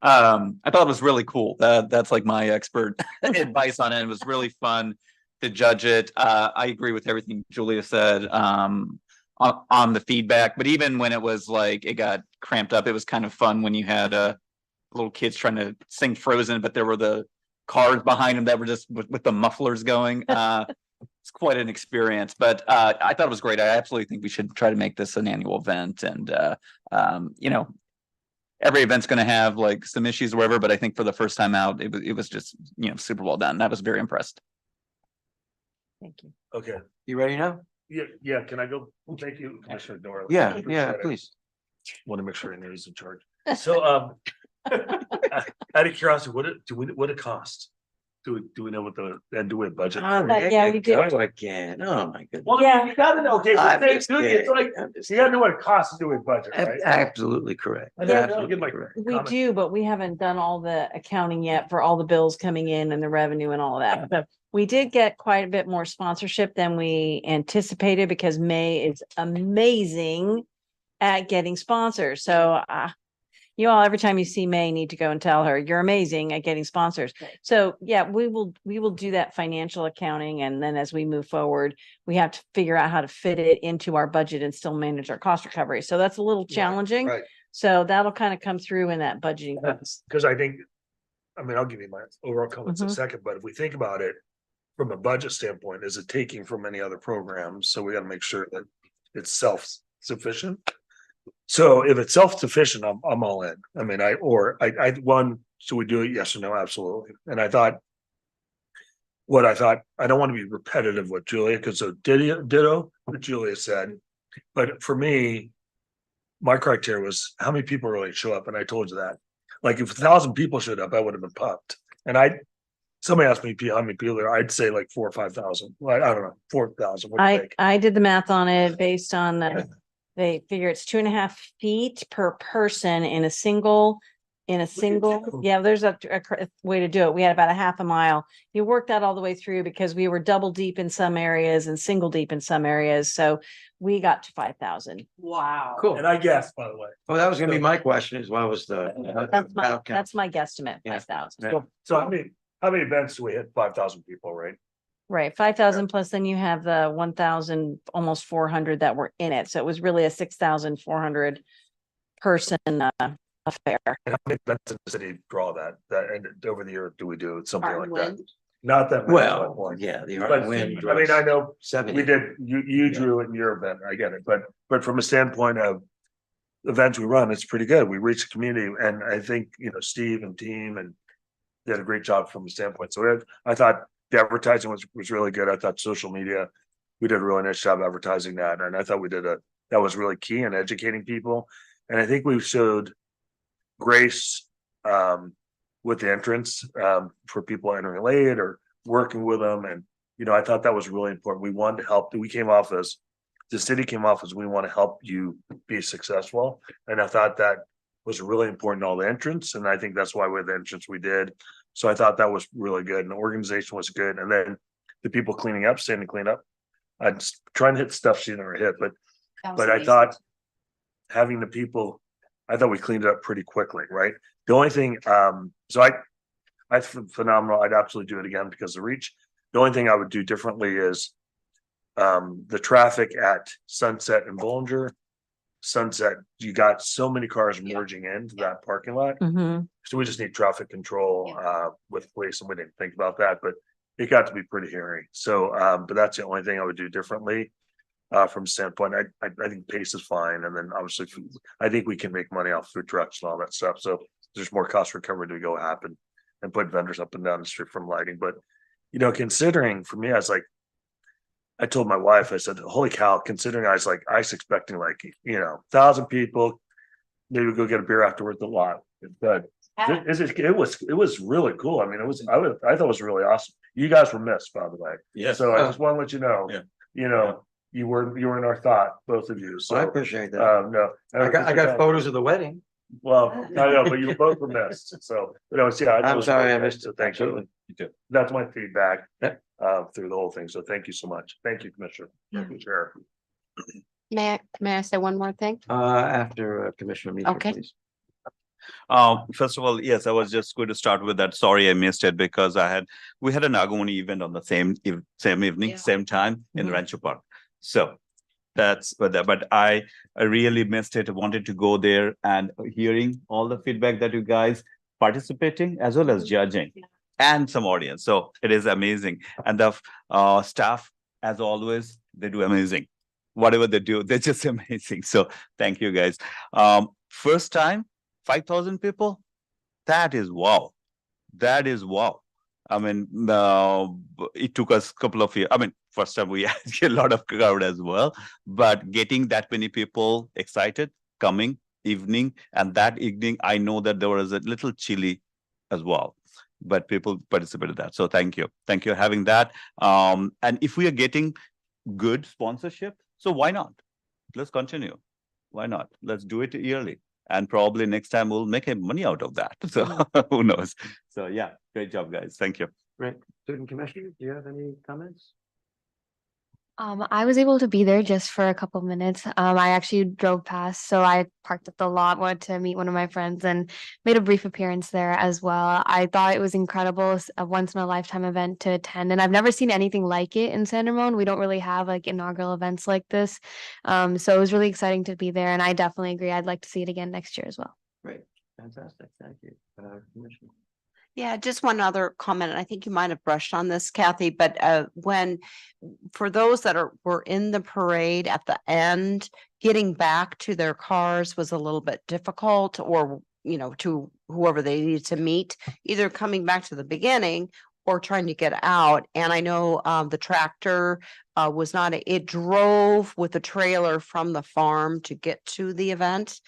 I thought it was really cool. That's like my expert advice on it. It was really fun to judge it. I agree with everything Julia said on the feedback, but even when it was like it got cramped up, it was kind of fun when you had little kids trying to sing Frozen, but there were the cars behind them that were just with the mufflers going. It's quite an experience, but I thought it was great. I absolutely think we should try to make this an annual event, and every event's going to have like some issues or whatever, but I think for the first time out, it was just, super well done. I was very impressed. Thank you. Okay. You ready now? Yeah. Can I go? Thank you, Commissioner Doyle. Yeah, please. Want to make sure I know he's in charge. So, out of curiosity, what it cost? Do we know what do we have budget? Yeah, we do. Again. Oh, my goodness. Well, Yeah. you gotta know, Dave. I'm It's just like, you gotta know what it costs to do a budget, right? Absolutely correct. I don't know, Absolutely give my correct. We comment. do, but we haven't done all the accounting yet for all the bills coming in and the revenue and all of that. So we did get quite a bit more sponsorship than we anticipated, because May is amazing at getting sponsors. So you all, every time you see May, need to go and tell her you're amazing at getting sponsors. So yeah, we will do that financial accounting. And then as we move forward, we have to figure out how to fit it into our budget and still manage our cost recovery. So that's a little challenging. Right. So that'll kind of come through in that budgeting. Because I think, I'll give you my overall comments in a second, but if we think about it from a budget standpoint, is it taking from any other programs? So we got to make sure that it's self-sufficient. So if it's self-sufficient, I'm all in. Should we do it? Yes or no? Absolutely. And I thought, I don't want to be repetitive with Julia, because so ditto what Julia said. But for me, my criteria was how many people really show up. And I told you that. Like if 1,000 people showed up, I would have been pumped. And somebody asked me how many people there, I'd say like 4,000 or 5,000. Well, I don't know, 4,000. I did the math on it based on they figure it's 2.5 feet per person in a single. Yeah, there's a way to do it. We had about a half a mile. You worked that all the way through, because we were double deep in some areas and single deep in some areas. So we got to 5,000. Wow. Cool. And I guessed, by the way. Well, that was gonna be my question, as well as the. That's my guesstimate, 5,000. So how many events do we hit 5,000 people, right? Right, 5,000 plus then you have the 1,000, almost 400 that were in it. So it was really a 6,400 person affair. And how many events in the city draw that, and over the year, do we do something Art like that? Wind? Not that. many, at my Well, point. yeah, the But, Art Wind I mean, I know 70. we did, you drew it in your event, I get it, but from a standpoint of events we run, it's pretty good. We reach the community, and I think, Steve and team and did a great job from the standpoint. So I thought the advertising was really good. I thought social media, we did a really nice job advertising that, and I thought that was really key in educating people. And I think we showed grace with the entrance for people entering late or working with them. And, I thought that was really important. We wanted to help. The city came off as we want to help you be successful. And I thought that was really important, all the entrance. And I think that's why with the entrance we did. So I thought that was really good. And the organization was good. And then the people cleaning up, standing clean up. I'm just trying to hit stuff she never hit, but I thought having the people, I thought we cleaned it up pretty quickly, right? The only thing, so I phenomenal. I'd absolutely do it again because of reach. The only thing I would do differently is the traffic at Sunset and Bollinger. Sunset, you got so many cars merging into that parking lot. So we just need traffic control with police, and we didn't think about that, but it got to be pretty hairy. So, but that's the only thing I would do differently from standpoint. I think pace is fine, and then obviously I think we can make money off food trucks and all that stuff. So there's more cost recovery to go happen and put vendors up and down the street from lighting. But considering for me, I told my wife, I said, holy cow, considering I was expecting 1,000 people, maybe go get a beer afterwards a lot. But it was really cool. I mean, I thought it was really awesome. You guys were missed, by the way. Yes. So I just want to let you know, you were in our thought, both of you. So I appreciate that. No, I got photos of the wedding. Well, I know, but you both were missed. So, I'm sorry I missed it. it. Thank you. That's my feedback through the whole thing. So thank you so much. Thank you, Commissioner. Thank you, Chair. May I say one more thing? After Commissioner Meacher, Okay. please. First of all, yes, I was just going to start with that. Sorry, I missed it because we had an Agumoni event on the same evening, same time in Rancho Park. So that's but I really missed it. I wanted to go there and hearing all the feedback that you guys participating as well as judging and some audience. So it is amazing. And the staff, as always, they do amazing. Whatever they do, they're just amazing. So thank you guys. First time, 5,000 people. That is wow. That is wow. I mean, it took us a couple of years. I mean, first time we had a lot of crowd as well, but getting that many people excited, coming evening, and that evening, I know that there was a little chilly as well, but people participated that. So thank you. Thank you for having that. And if we are getting good sponsorship, so why not? Let's continue. Why not? Let's do it yearly. And probably next time we'll make money out of that. So who knows? So yeah, great job, guys. Thank you. Great. Student Commissioner, do you have any comments? I was able to be there just for a couple minutes. I actually drove past, so I parked at the lot, wanted to meet one of my friends and made a brief appearance there as well. I thought it was incredible, a once in a lifetime event to attend, and I've never seen anything like it in San Ramon. We don't really have inaugural events like this. So it was really exciting to be there, and I definitely agree. I'd like to see it again next year as well. Great. Fantastic. Thank you. Commissioner. Yeah, just one other comment. And I think you might have brushed on this, Kathy, but for those that were in the parade at the end, getting back to their cars was a little bit difficult, or, to whoever they needed to meet, either coming back to the beginning or trying to get out. And I know the tractor was not, it drove with a trailer from the farm to get to the event,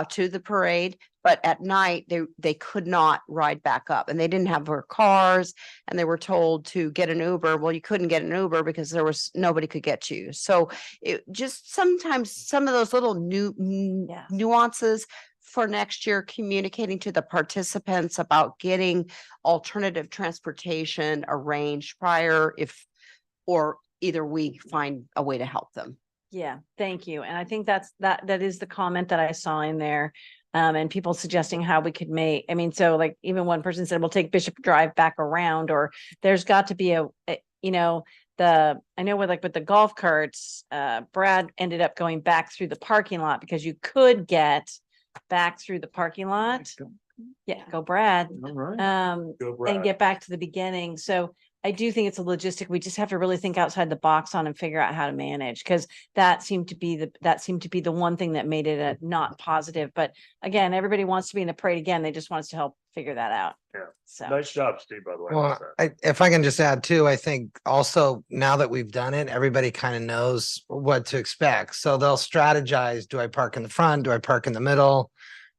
to the parade. But at night, they could not ride back up, and they didn't have their cars, and they were told to get an Uber. Well, you couldn't get an Uber because nobody could get you. So it just sometimes some of those little nuances for next year, communicating to the participants about getting alternative transportation arranged prior, or either we find a way to help them. Yeah, thank you. And I think that is the comment that I saw in there. And people suggesting how we could even one person said, we'll take Bishop Drive back around, or there's got to be you know, I know with the golf carts, Brad ended up going back through the parking lot because you could get back through the parking lot. Yeah, go Brad. All right. Go And Brad. get back to the beginning. So I do think it's a logistic. We just have to really think outside the box on and figure out how to manage, because that seemed to be the one thing that made it a not positive. But again, everybody wants to be in the parade again. They just want us to help figure that out. Yeah. So Nice job, Steve, by the way. Well, if I can just add too, I think also now that we've done it, everybody kind of knows what to expect. So they'll strategize. Do I park in the front? Do I park in the middle?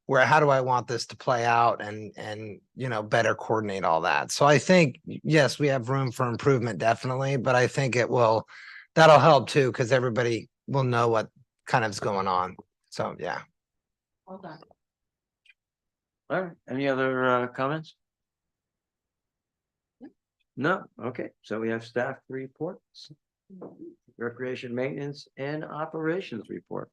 How do I want this to play out and, you know, better coordinate all that? So I think, yes, we have room for improvement, definitely, but I think that'll help too, because everybody will know what kind of is going on. So, yeah. well done. All right, any other comments? No, okay, so we have staff reports. Recreation maintenance and operations report.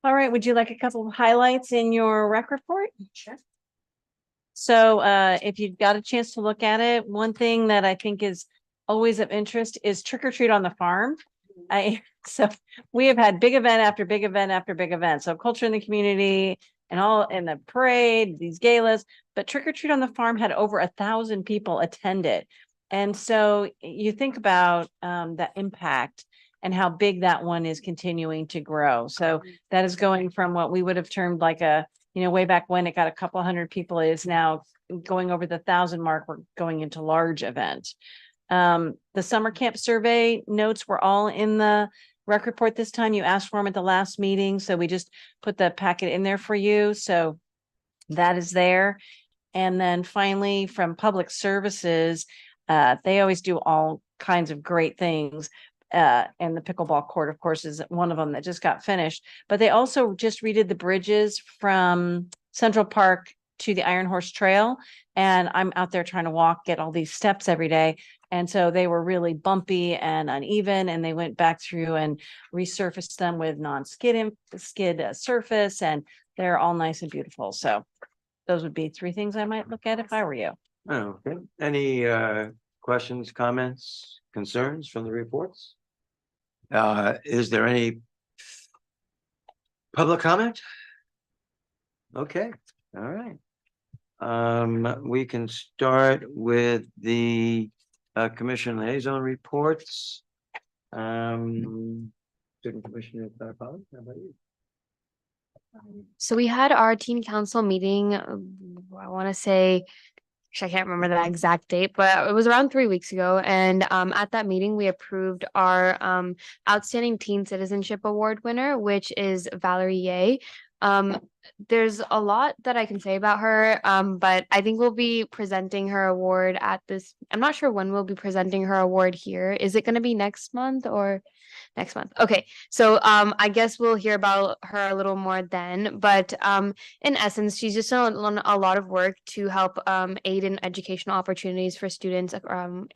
All right, would you like a couple of highlights in your rec report? Sure. So if you've got a chance to look at it, one thing that I think is always of interest is trick or treat on the farm. So we have had big event after big event after big event. So culture in the community and all in the parade, these galas, but trick or treat on the farm had over 1,000 people attend it. And so you think about that impact and how big that one is continuing to grow. So that is going from what we would have termed like way back when it got a couple hundred people, is now going over the 1,000 mark. We're going into large event. The summer camp survey notes were all in the rec report this time. You asked for them at the last meeting, so we just put the packet in there for you. So that is there. And then finally, from public services, they always do all kinds of great things. And the pickleball court, of course, is one of them that just got finished. But they also just redid the bridges from Central Park to the Iron Horse Trail. And I'm out there trying to get all these steps every day. And so they were really bumpy and uneven, and they went back through and resurfaced them with skid surface, and they're all nice and beautiful. So those would be 3 things I might look at if I were you. Okay, any questions, comments, concerns from the reports? Is there any public comment? Okay, all right. We can start with the commission liaison reports. Student Commissioner Claire Polly, how about you? So we had our teen council meeting, I want to say, actually, I can't remember the exact date, but it was around 3 weeks ago. And at that meeting, we approved our Outstanding Teen Citizenship Award winner, which is Valerie Ye. There's a lot that I can say about her, but I think we'll be presenting her award at this. I'm not sure when we'll be presenting her award here. Is it going to be next month or next month? Okay, so I guess we'll hear about her a little more then. But in essence, she's just done a lot of work to help aid in educational opportunities for students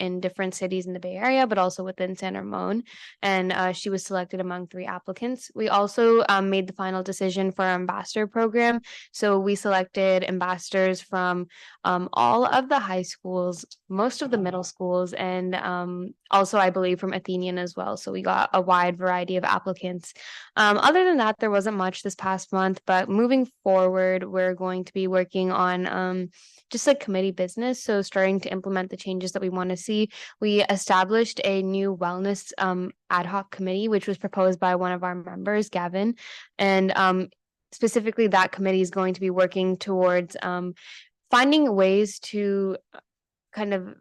in different cities in the Bay Area, but also within San Ramon. And she was selected among 3 applicants. We also made the final decision for our ambassador program. So we selected ambassadors from all of the high schools, most of the middle schools, and also I believe from Athenian as well. So we got a wide variety of applicants. Other than that, there wasn't much this past month, but moving forward, we're going to be working on just like committee business. So starting to implement the changes that we want to see. We established a new wellness ad hoc committee, which was proposed by one of our members, Gavin. And specifically, that committee is going to be working towards finding ways to kind of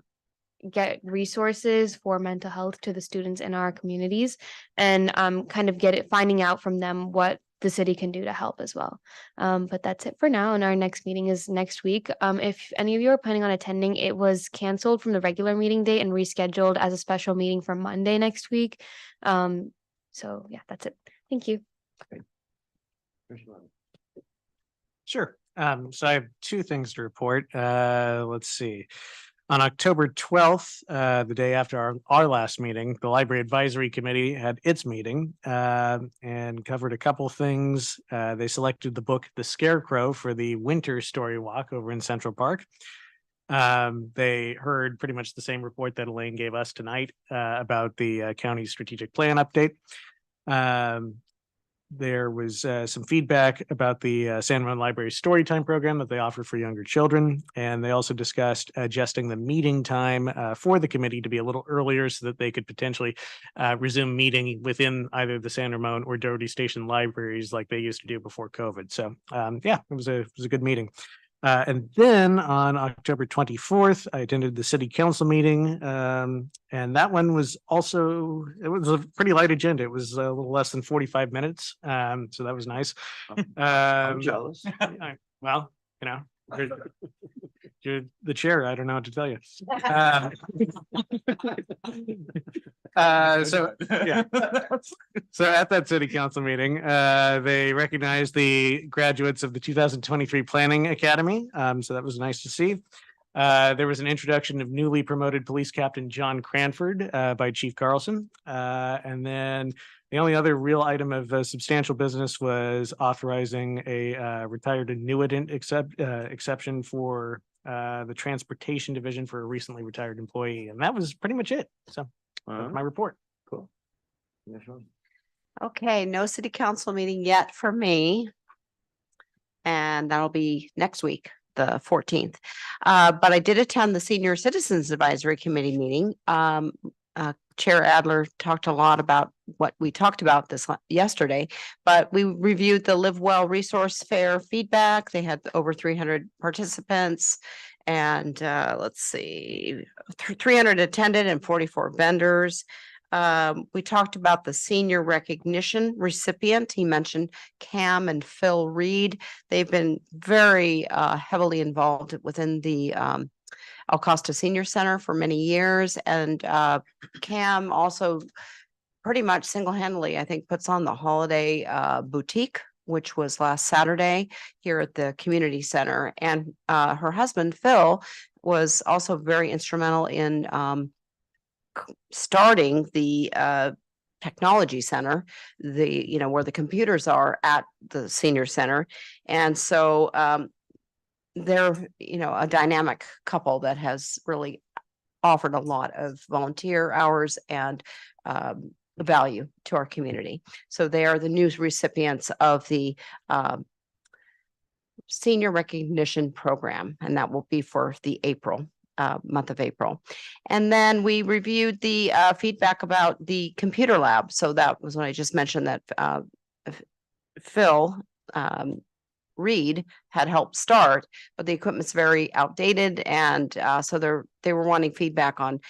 get resources for mental health to the students in our communities, and kind of finding out from them what the city can do to help as well. But that's it for now. And our next meeting is next week. If any of you are planning on attending, it was canceled from the regular meeting date and rescheduled as a special meeting for Monday next week. So yeah, that's it. Thank you. Sure. So I have 2 things to report. Let's see. On October 12th, the day after our last meeting, the Library Advisory Committee had its meeting and covered a couple things. They selected the book The Scarecrow for the Winter Story Walk over in Central Park. They heard pretty much the same report that Elaine gave us tonight about the county strategic plan update. There was some feedback about the San Ramon Library Storytime program that they offer for younger children. And they also discussed adjusting the meeting time for the committee to be a little earlier so that they could potentially resume meeting within either the San Ramon or Doherty Station libraries like they used to do before COVID. So yeah, it was a good meeting. And then on October 24th, I attended the city council meeting. And that one was also, it was a pretty light agenda. It was a little less than 45 minutes. So that was nice. I'm jealous. Well, you know, you're the chair. I don't know what to tell you. So yeah. So at that city council meeting, they recognized the graduates of the 2023 Planning Academy. So that was nice to see. There was an introduction of newly promoted Police Captain John Cranford by Chief Carlson. And then the only other real item of substantial business was authorizing a retired annuitant exception for the transportation division for a recently retired employee. And that was pretty much it. So that's my report. Cool. Okay, no city council meeting yet for me. And that'll be next week, the 14th. But I did attend the Senior Citizens Advisory Committee meeting. Chair Adler talked a lot about what we talked about yesterday, but we reviewed the Live Well Resource Fair feedback. They had over 300 participants and let's see, 300 attended and 44 vendors. We talked about the senior recognition recipient. He mentioned Cam and Phil Reed. They've been very heavily involved within the El Costa Senior Center for many years. And Cam also pretty much single-handedly, I think, puts on the holiday boutique, which was last Saturday here at the community center. And her husband, Phil, was also very instrumental in starting the technology center, where the computers are at the senior center. And so they're, a dynamic couple that has really offered a lot of volunteer hours and value to our community. So they are the new recipients of the senior recognition program, and that will be for the month of April. And then we reviewed the feedback about the computer lab. So that was when I just mentioned that Phil Reed had helped start, but the equipment's very outdated. And so they were wanting feedback on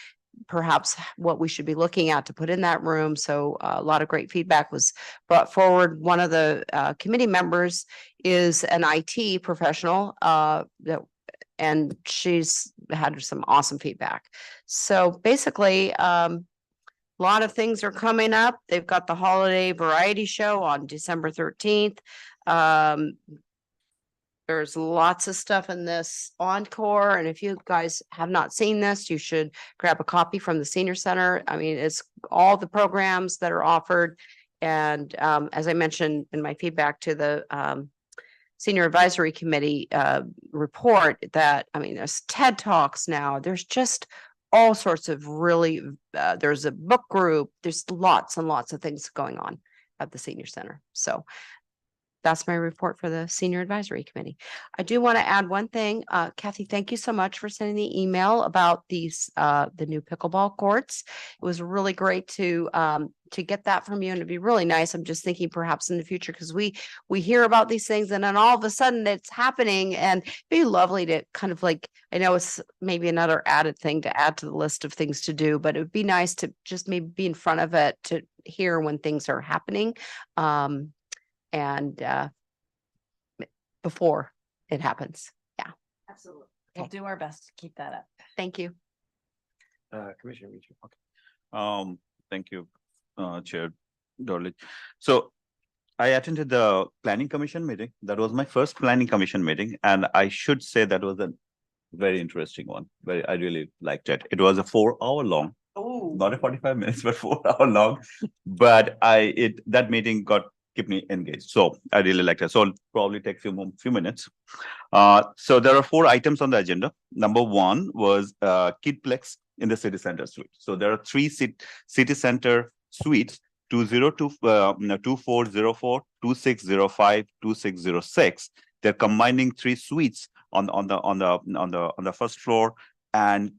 perhaps what we should be looking at to put in that room. So a lot of great feedback was brought forward. One of the committee members is an IT professional and she's had some awesome feedback. So basically, a lot of things are coming up. They've got the holiday variety show on December 13th. There's lots of stuff in this encore. And if you guys have not seen this, you should grab a copy from the senior center. I mean, it's all the programs that are offered. And as I mentioned in my feedback to the Senior Advisory Committee report, that, I mean, there's TED Talks now. There's just all sorts of really, there's a book group. There's lots and lots of things going on at the senior center. So that's my report for the Senior Advisory Committee. I do want to add one thing. Kathy, thank you so much for sending the email about these the new pickleball courts. It was really great to get that from you, and it'd be really nice. I'm just thinking perhaps in the future, because we hear about these things and then all of a sudden it's happening, and it'd be lovely to kind of like, I know it's maybe another added thing to add to the list of things to do, but it would be nice to just maybe be in front of it to hear when things are happening. And before it happens. Yeah. Absolutely. We'll do our best to keep that up. Thank you. Commissioner Reach. Thank you, Chair Dorlich. So I attended the Planning Commission meeting. That was my first Planning Commission meeting. And I should say that was a very interesting one. I really liked it. It was a 4-hour long, not a 45 minutes, but 4-hour long. But that meeting got keep me engaged. So I really like that. So I'll probably take few minutes. So there are 4 items on the agenda. Number 1 was Kidplex in the city center suite. So there are 3 city center suites, 2404, 2605, 2606. They're combining 3 suites on the first floor and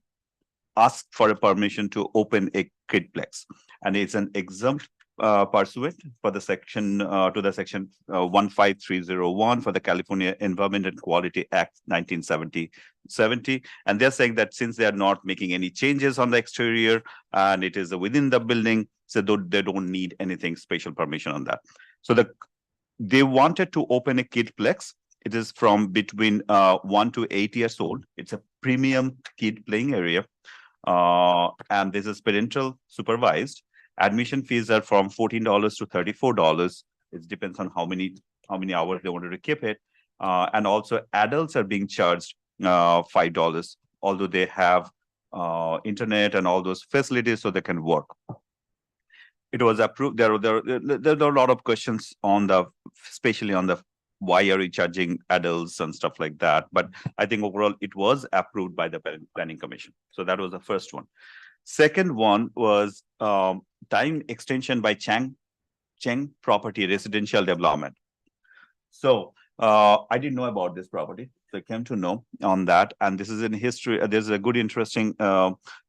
ask for a permission to open a Kidplex, and it's an exempt pursuant for the section 15301 for the California Environment and Quality Act 1970. And they're saying that since they are not making any changes on the exterior and it is within the building, so they don't need anything special permission on that. So they wanted to open a Kidplex. It is from between 1 to 8 years old. It's a premium kid playing area. And this is parental supervised. Admission fees are from $14 to $34. It depends on how many hours they wanted to keep it. And also adults are being charged $5, although they have internet and all those facilities so they can work. It was approved. There are a lot of questions on especially on the why are you charging adults and stuff like that. But I think overall it was approved by the Planning Commission. So that was the first one. Second one was time extension by Cheng Property Residential Development. So I didn't know about this property. So I came to know on that. And this is in history. There's a good, interesting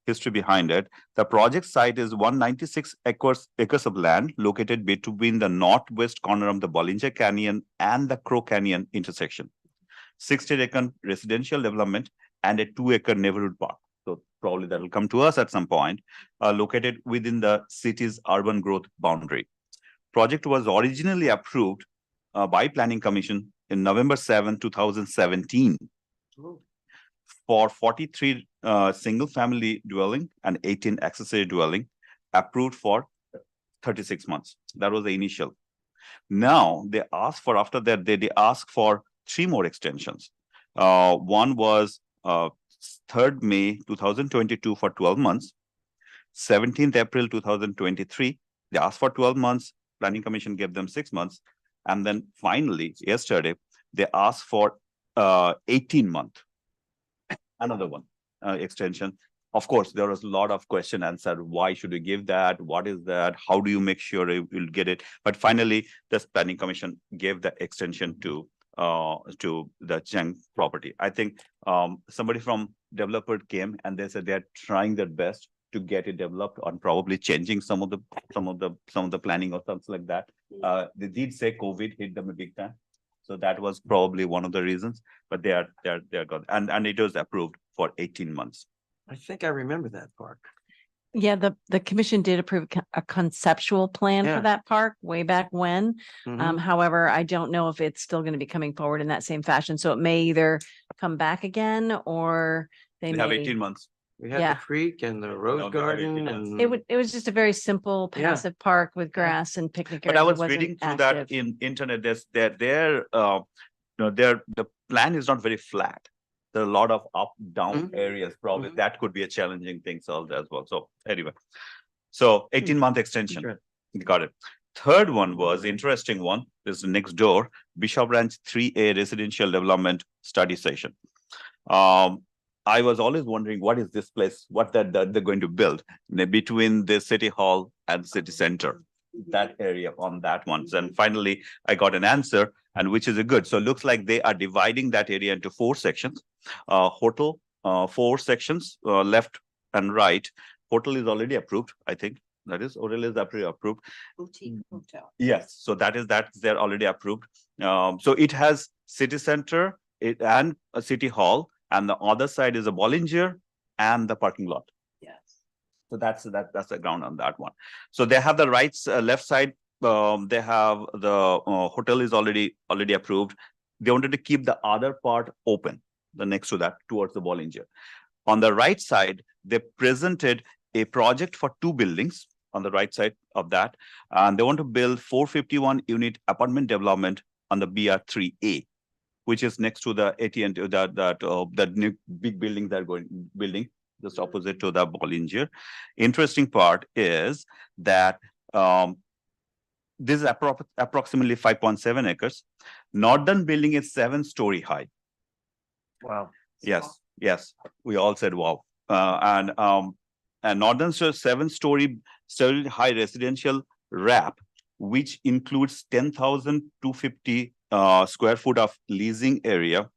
history behind it. The project site is 196 acres of land located between the northwest corner of the Bollinger Canyon and the Crow Canyon intersection. 60-acre residential development and a 2-acre neighborhood park. So probably that will come to us at some point, located within the city's urban growth boundary. Project was originally approved by Planning Commission in November 7, 2017 for 43 single-family dwelling and 18 accessory dwelling, approved for 36 months. That was the initial. Now they asked for, after that, they asked for 3 more extensions. One was 3rd May 2022 for 12 months, 17th April 2023. They asked for 12 months. Planning Commission gave them 6 months. And then finally, yesterday, they asked for 18-month, another one extension. Of course, there was a lot of question answered. Why should we give that? What is that? How do you make sure you'll get it? But finally, the Planning Commission gave the extension to the Cheng property. I think somebody from developer came and they said they're trying their best to get it developed on probably changing some of the planning or something like that. They did say COVID hit them a big time. So that was probably one of the reasons, but they are good. And it was approved for 18 months. I think I remember that park. Yeah, the commission did approve a conceptual plan Yeah. for that park way back when. Mhm. However, I don't know if it's still going to be coming forward in that same fashion. So it may either come back again or they They have may. 18 months. We had Yeah. the creek and the rose No, they have 18 garden months. and. It was just a very simple Yeah. passive park with grass and picnic But areas. I It was wasn't reading through active. that in internet. The plan is not very flat. There are a lot of up, down areas. Probably that could be a challenging thing solved as well. So anyway, so 18-month extension. Sure. Got it. Third one was interesting one. This is next door, Bishop Ranch 3A residential development study session. I was always wondering what is this place, what that they're going to build between the city hall and city center, that area on that one. And finally, I got an answer, and which is a good. So it looks like they are dividing that area into 4 sections. Hotel, 4 sections, left and right. Hotel is already approved, I think. That is, hotel is approved. Boutique hotel. Yes, so they're already approved. So it has city center and a city hall, and the other side is a Bollinger and the parking lot. Yes. So that's the ground on that one. So they have the left side. They have the hotel is already approved. They wanted to keep the other part open, the next to that towards the Bollinger. On the right side, they presented a project for 2 buildings on the right side of that, and they want to build 451 unit apartment development on the BR3A, which is next to the AT&T, that new big building they're building just opposite to the Bollinger. Interesting part is that this is approximately 5.7 acres. Northern building is 7-story high. Wow. Yes, yes, we all said wow. And Northern 7-story high residential wrap, which includes 10,250 square foot of leasing area,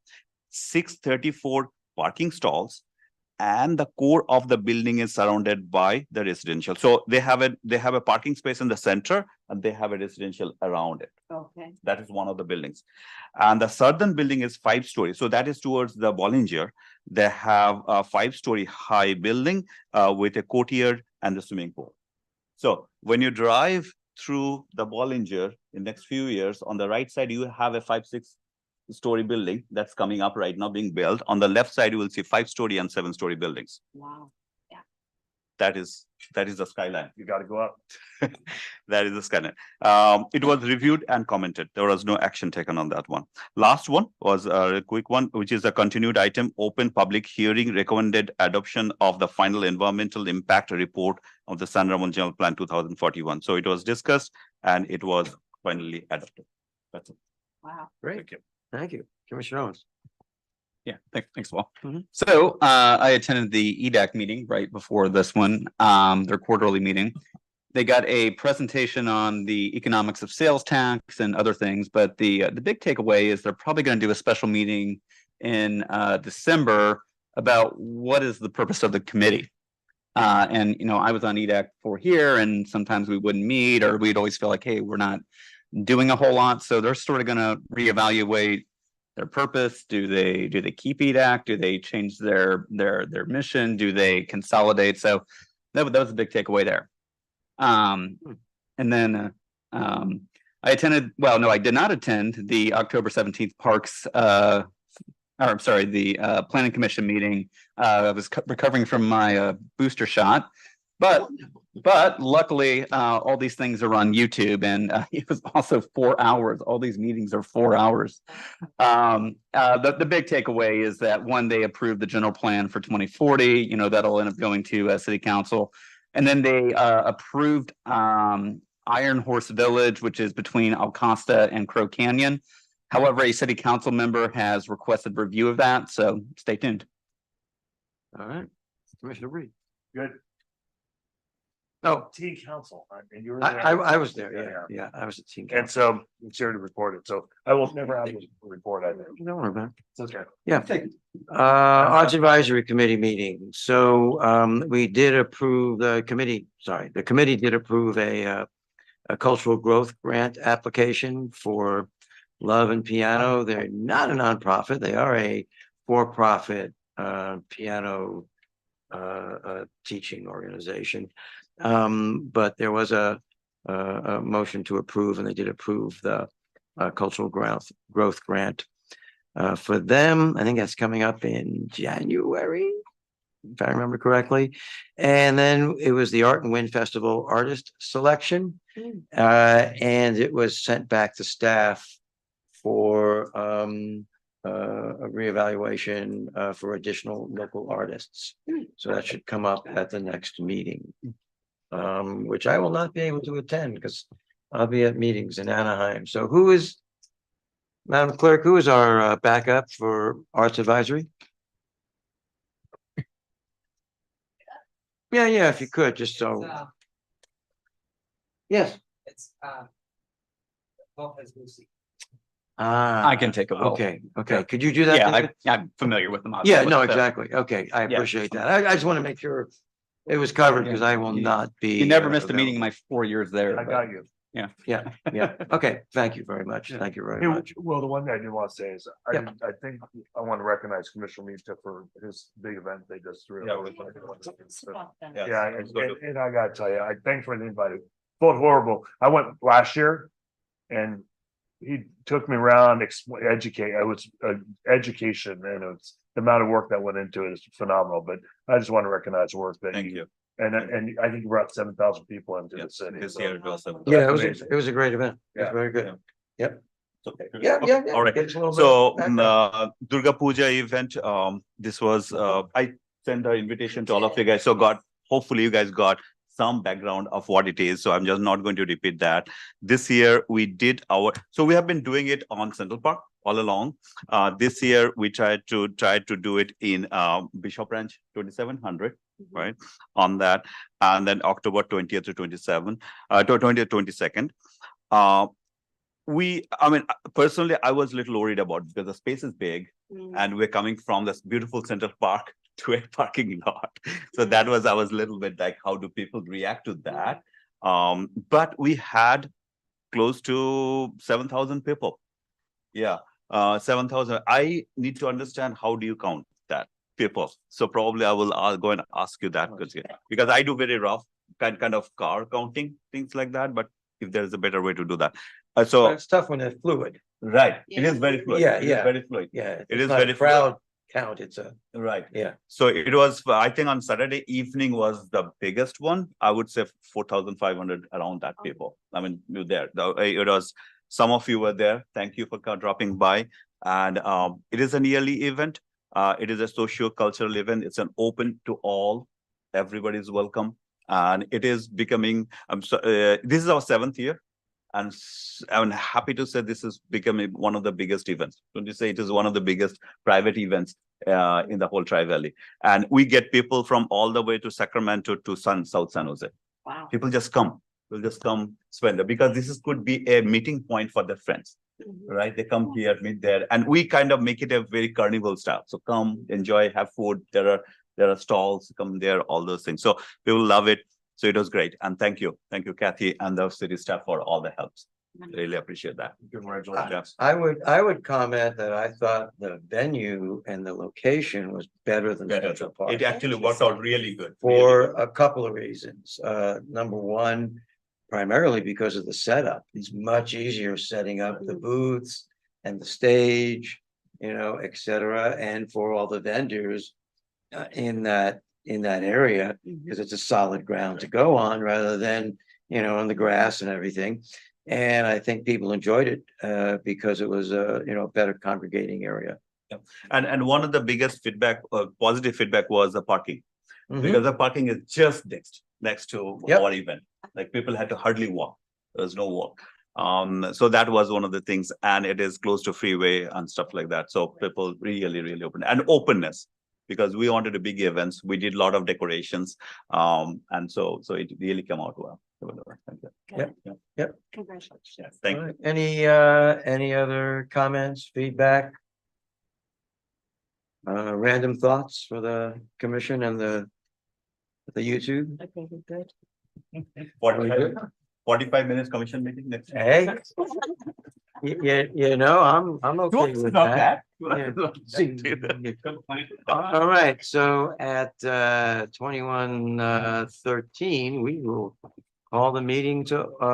634 parking stalls, and the core of the building is surrounded by the residential. So they have a parking space in the center and they have a residential around it. Okay. That is one of the buildings. And the southern building is 5-story. So that is towards the Bollinger. They have a 5-story high building with a courtyard and the swimming pool. So when you drive through the Bollinger in next few years, on the right side, you have a 5-6-story building that's coming up right now being built. On the left side, you will see 5-story and 7-story buildings. Wow. Yeah. That is the skyline. You got to go up. That is the skyline. It was reviewed and commented. There was no action taken on that one. Last one was a quick one, which is a continued item, open public hearing, recommended adoption of the final environmental impact report of the San Ramon General Plan 2041. So it was discussed and it was finally adopted. That's it. Wow. Great. Thank you. Thank you. Commissioner Owens. Yeah, thanks, Paul. Mhm. So I attended the EDAC meeting right before this one, their quarterly meeting. They got a presentation on the economics of sales tax and other things, but the big takeaway is they're probably going to do a special meeting in December about what is the purpose of the committee. And I was on EDAC for here, and sometimes we wouldn't meet, or we'd always feel like, hey, we're not doing a whole lot. So they're sort of going to reevaluate their purpose. Do they keep EDAC? Do they change their mission? Do they consolidate? So that was a big takeaway there. And then I attended, well, no, I did not attend the October 17th Parks, or I'm sorry, the Planning Commission meeting. I was recovering from my booster shot, but luckily all these things are on YouTube, and it was also 4 hours. All these meetings are 4 hours. The big takeaway is that one, they approved the general plan for 2040. That'll end up going to city council. And then they approved Iron Horse Village, which is between Alcosta and Crow Canyon. However, a city council member has requested review of that, so stay tuned. All right. Commissioner Reed. Good. No, Team council. And you were I was there. Yeah, I was at team. And so it's here to report it. So I will never have a report. I think. Don't worry about it. It's okay. Yeah. Arts Advisory Committee meeting. So we did approve the committee did approve a cultural growth grant application for Love and Piano. They're not a nonprofit. They are a for-profit piano teaching organization. But there was a motion to approve, and they did approve the cultural growth grant for them. I think that's coming up in January, if I remember correctly. And then it was the Art and Wind Festival artist selection, and it was sent back to staff for a reevaluation for additional local artists. So that should come up at the next meeting, which I will not be able to attend because I'll be at meetings in Anaheim. So Madam Clerk, who is our backup for Arts Advisory? Yeah, if you could, just so. Yes. It's Lopez Lucy. I can take a vote. Okay. Could you do that? Yeah, I'm familiar with them. Yeah, no, exactly. Okay, I appreciate that. I just want to make sure it was covered because I will not be. You never missed a meeting in my 4 years there. I got you. Yeah. Okay, thank you very much. Thank you very much. Well, the one thing I do want to say is I Yep. think I want to recognize Commissioner Mita for his big event they just threw. Yeah, and I gotta tell you, thanks for the invite. It felt horrible. I went last year and he took me around, education, and it's the amount of work that went into it is phenomenal. But I just want to recognize the work that Thank you. And I think you brought 7,000 people into the city. Yeah, it was a great event. It was very good. Yep. Okay. Yeah. All right. It's a little bit So background. Durga Puja event, this was I sent an invitation to all of you guys. So hopefully you guys got some background of what it is. So I'm just not going to repeat that. This year we did so we have been doing it on Central Park all along. This year we tried to do it in Bishop Ranch 2700, right? On that, and then October 20th to 27th, 20th, 22nd. Personally, I was a little worried about it because the space is big and we're coming from this beautiful Central Park to a parking lot. So that was, I was a little bit like, how do people react to that? But we had close to 7,000 people. Yeah, 7,000. I need to understand, how do you count that people? So probably I'll go and ask you that because I do very rough kind of car counting, things like that. But if there is a better way to do that. So It's tough when it's fluid. Right. It is very fluid. Yeah, It is yeah. very fluid. Yeah. It it's is not a very crowd count. It's a, right. yeah. So it was, I think on Saturday evening was the biggest one. I would say 4,500 around that people. I mean, you there. It was, some of you were there. Thank you for dropping by. And it is a yearly event. It is a socio-cultural event. It's an open to all. Everybody is welcome. And it is becoming, this is our 7th year. And I'm happy to say this is becoming one of the biggest events. Don't you say it is one of the biggest private events in the whole Tri-Valley. And we get people from all the way to Sacramento to South San Jose. Wow. People just come. Will just come spend it because this could be a meeting point for their friends, right? They come here, meet there, and we kind of make it a very carnival style. So come, enjoy, have food. There are stalls, come there, all those things. So people love it. So it was great. And thank you, Kathy and the city staff for all the helps. Really appreciate that. Congratulations. I would comment that I thought the venue and the location was better than Central Park. It actually worked out really good. For a couple of reasons. Number one, primarily because of the setup. It's much easier setting up the booths and the stage, et cetera. And for all the vendors in that area, because it's a solid ground to go on rather than, on the grass and everything. And I think people enjoyed it because it was a, better congregating area. Yeah. And one of the biggest feedback, positive feedback was the parking. Because the parking is just next to our event. Like people had to hardly walk. There was no walk. So that was one of the things, and it is close to freeway and stuff like that. So people really open, and openness, because we wanted a big events. We did a lot of decorations. And so it really came out well. Thank you. Yep. Congratulations. Yeah, thank you. Any other comments, feedback? Random thoughts for the commission and the YouTube? I think we're good. 45 minutes commission meeting next. Hey. I'm okay with that. All right, so at 21:13, we will call the meeting to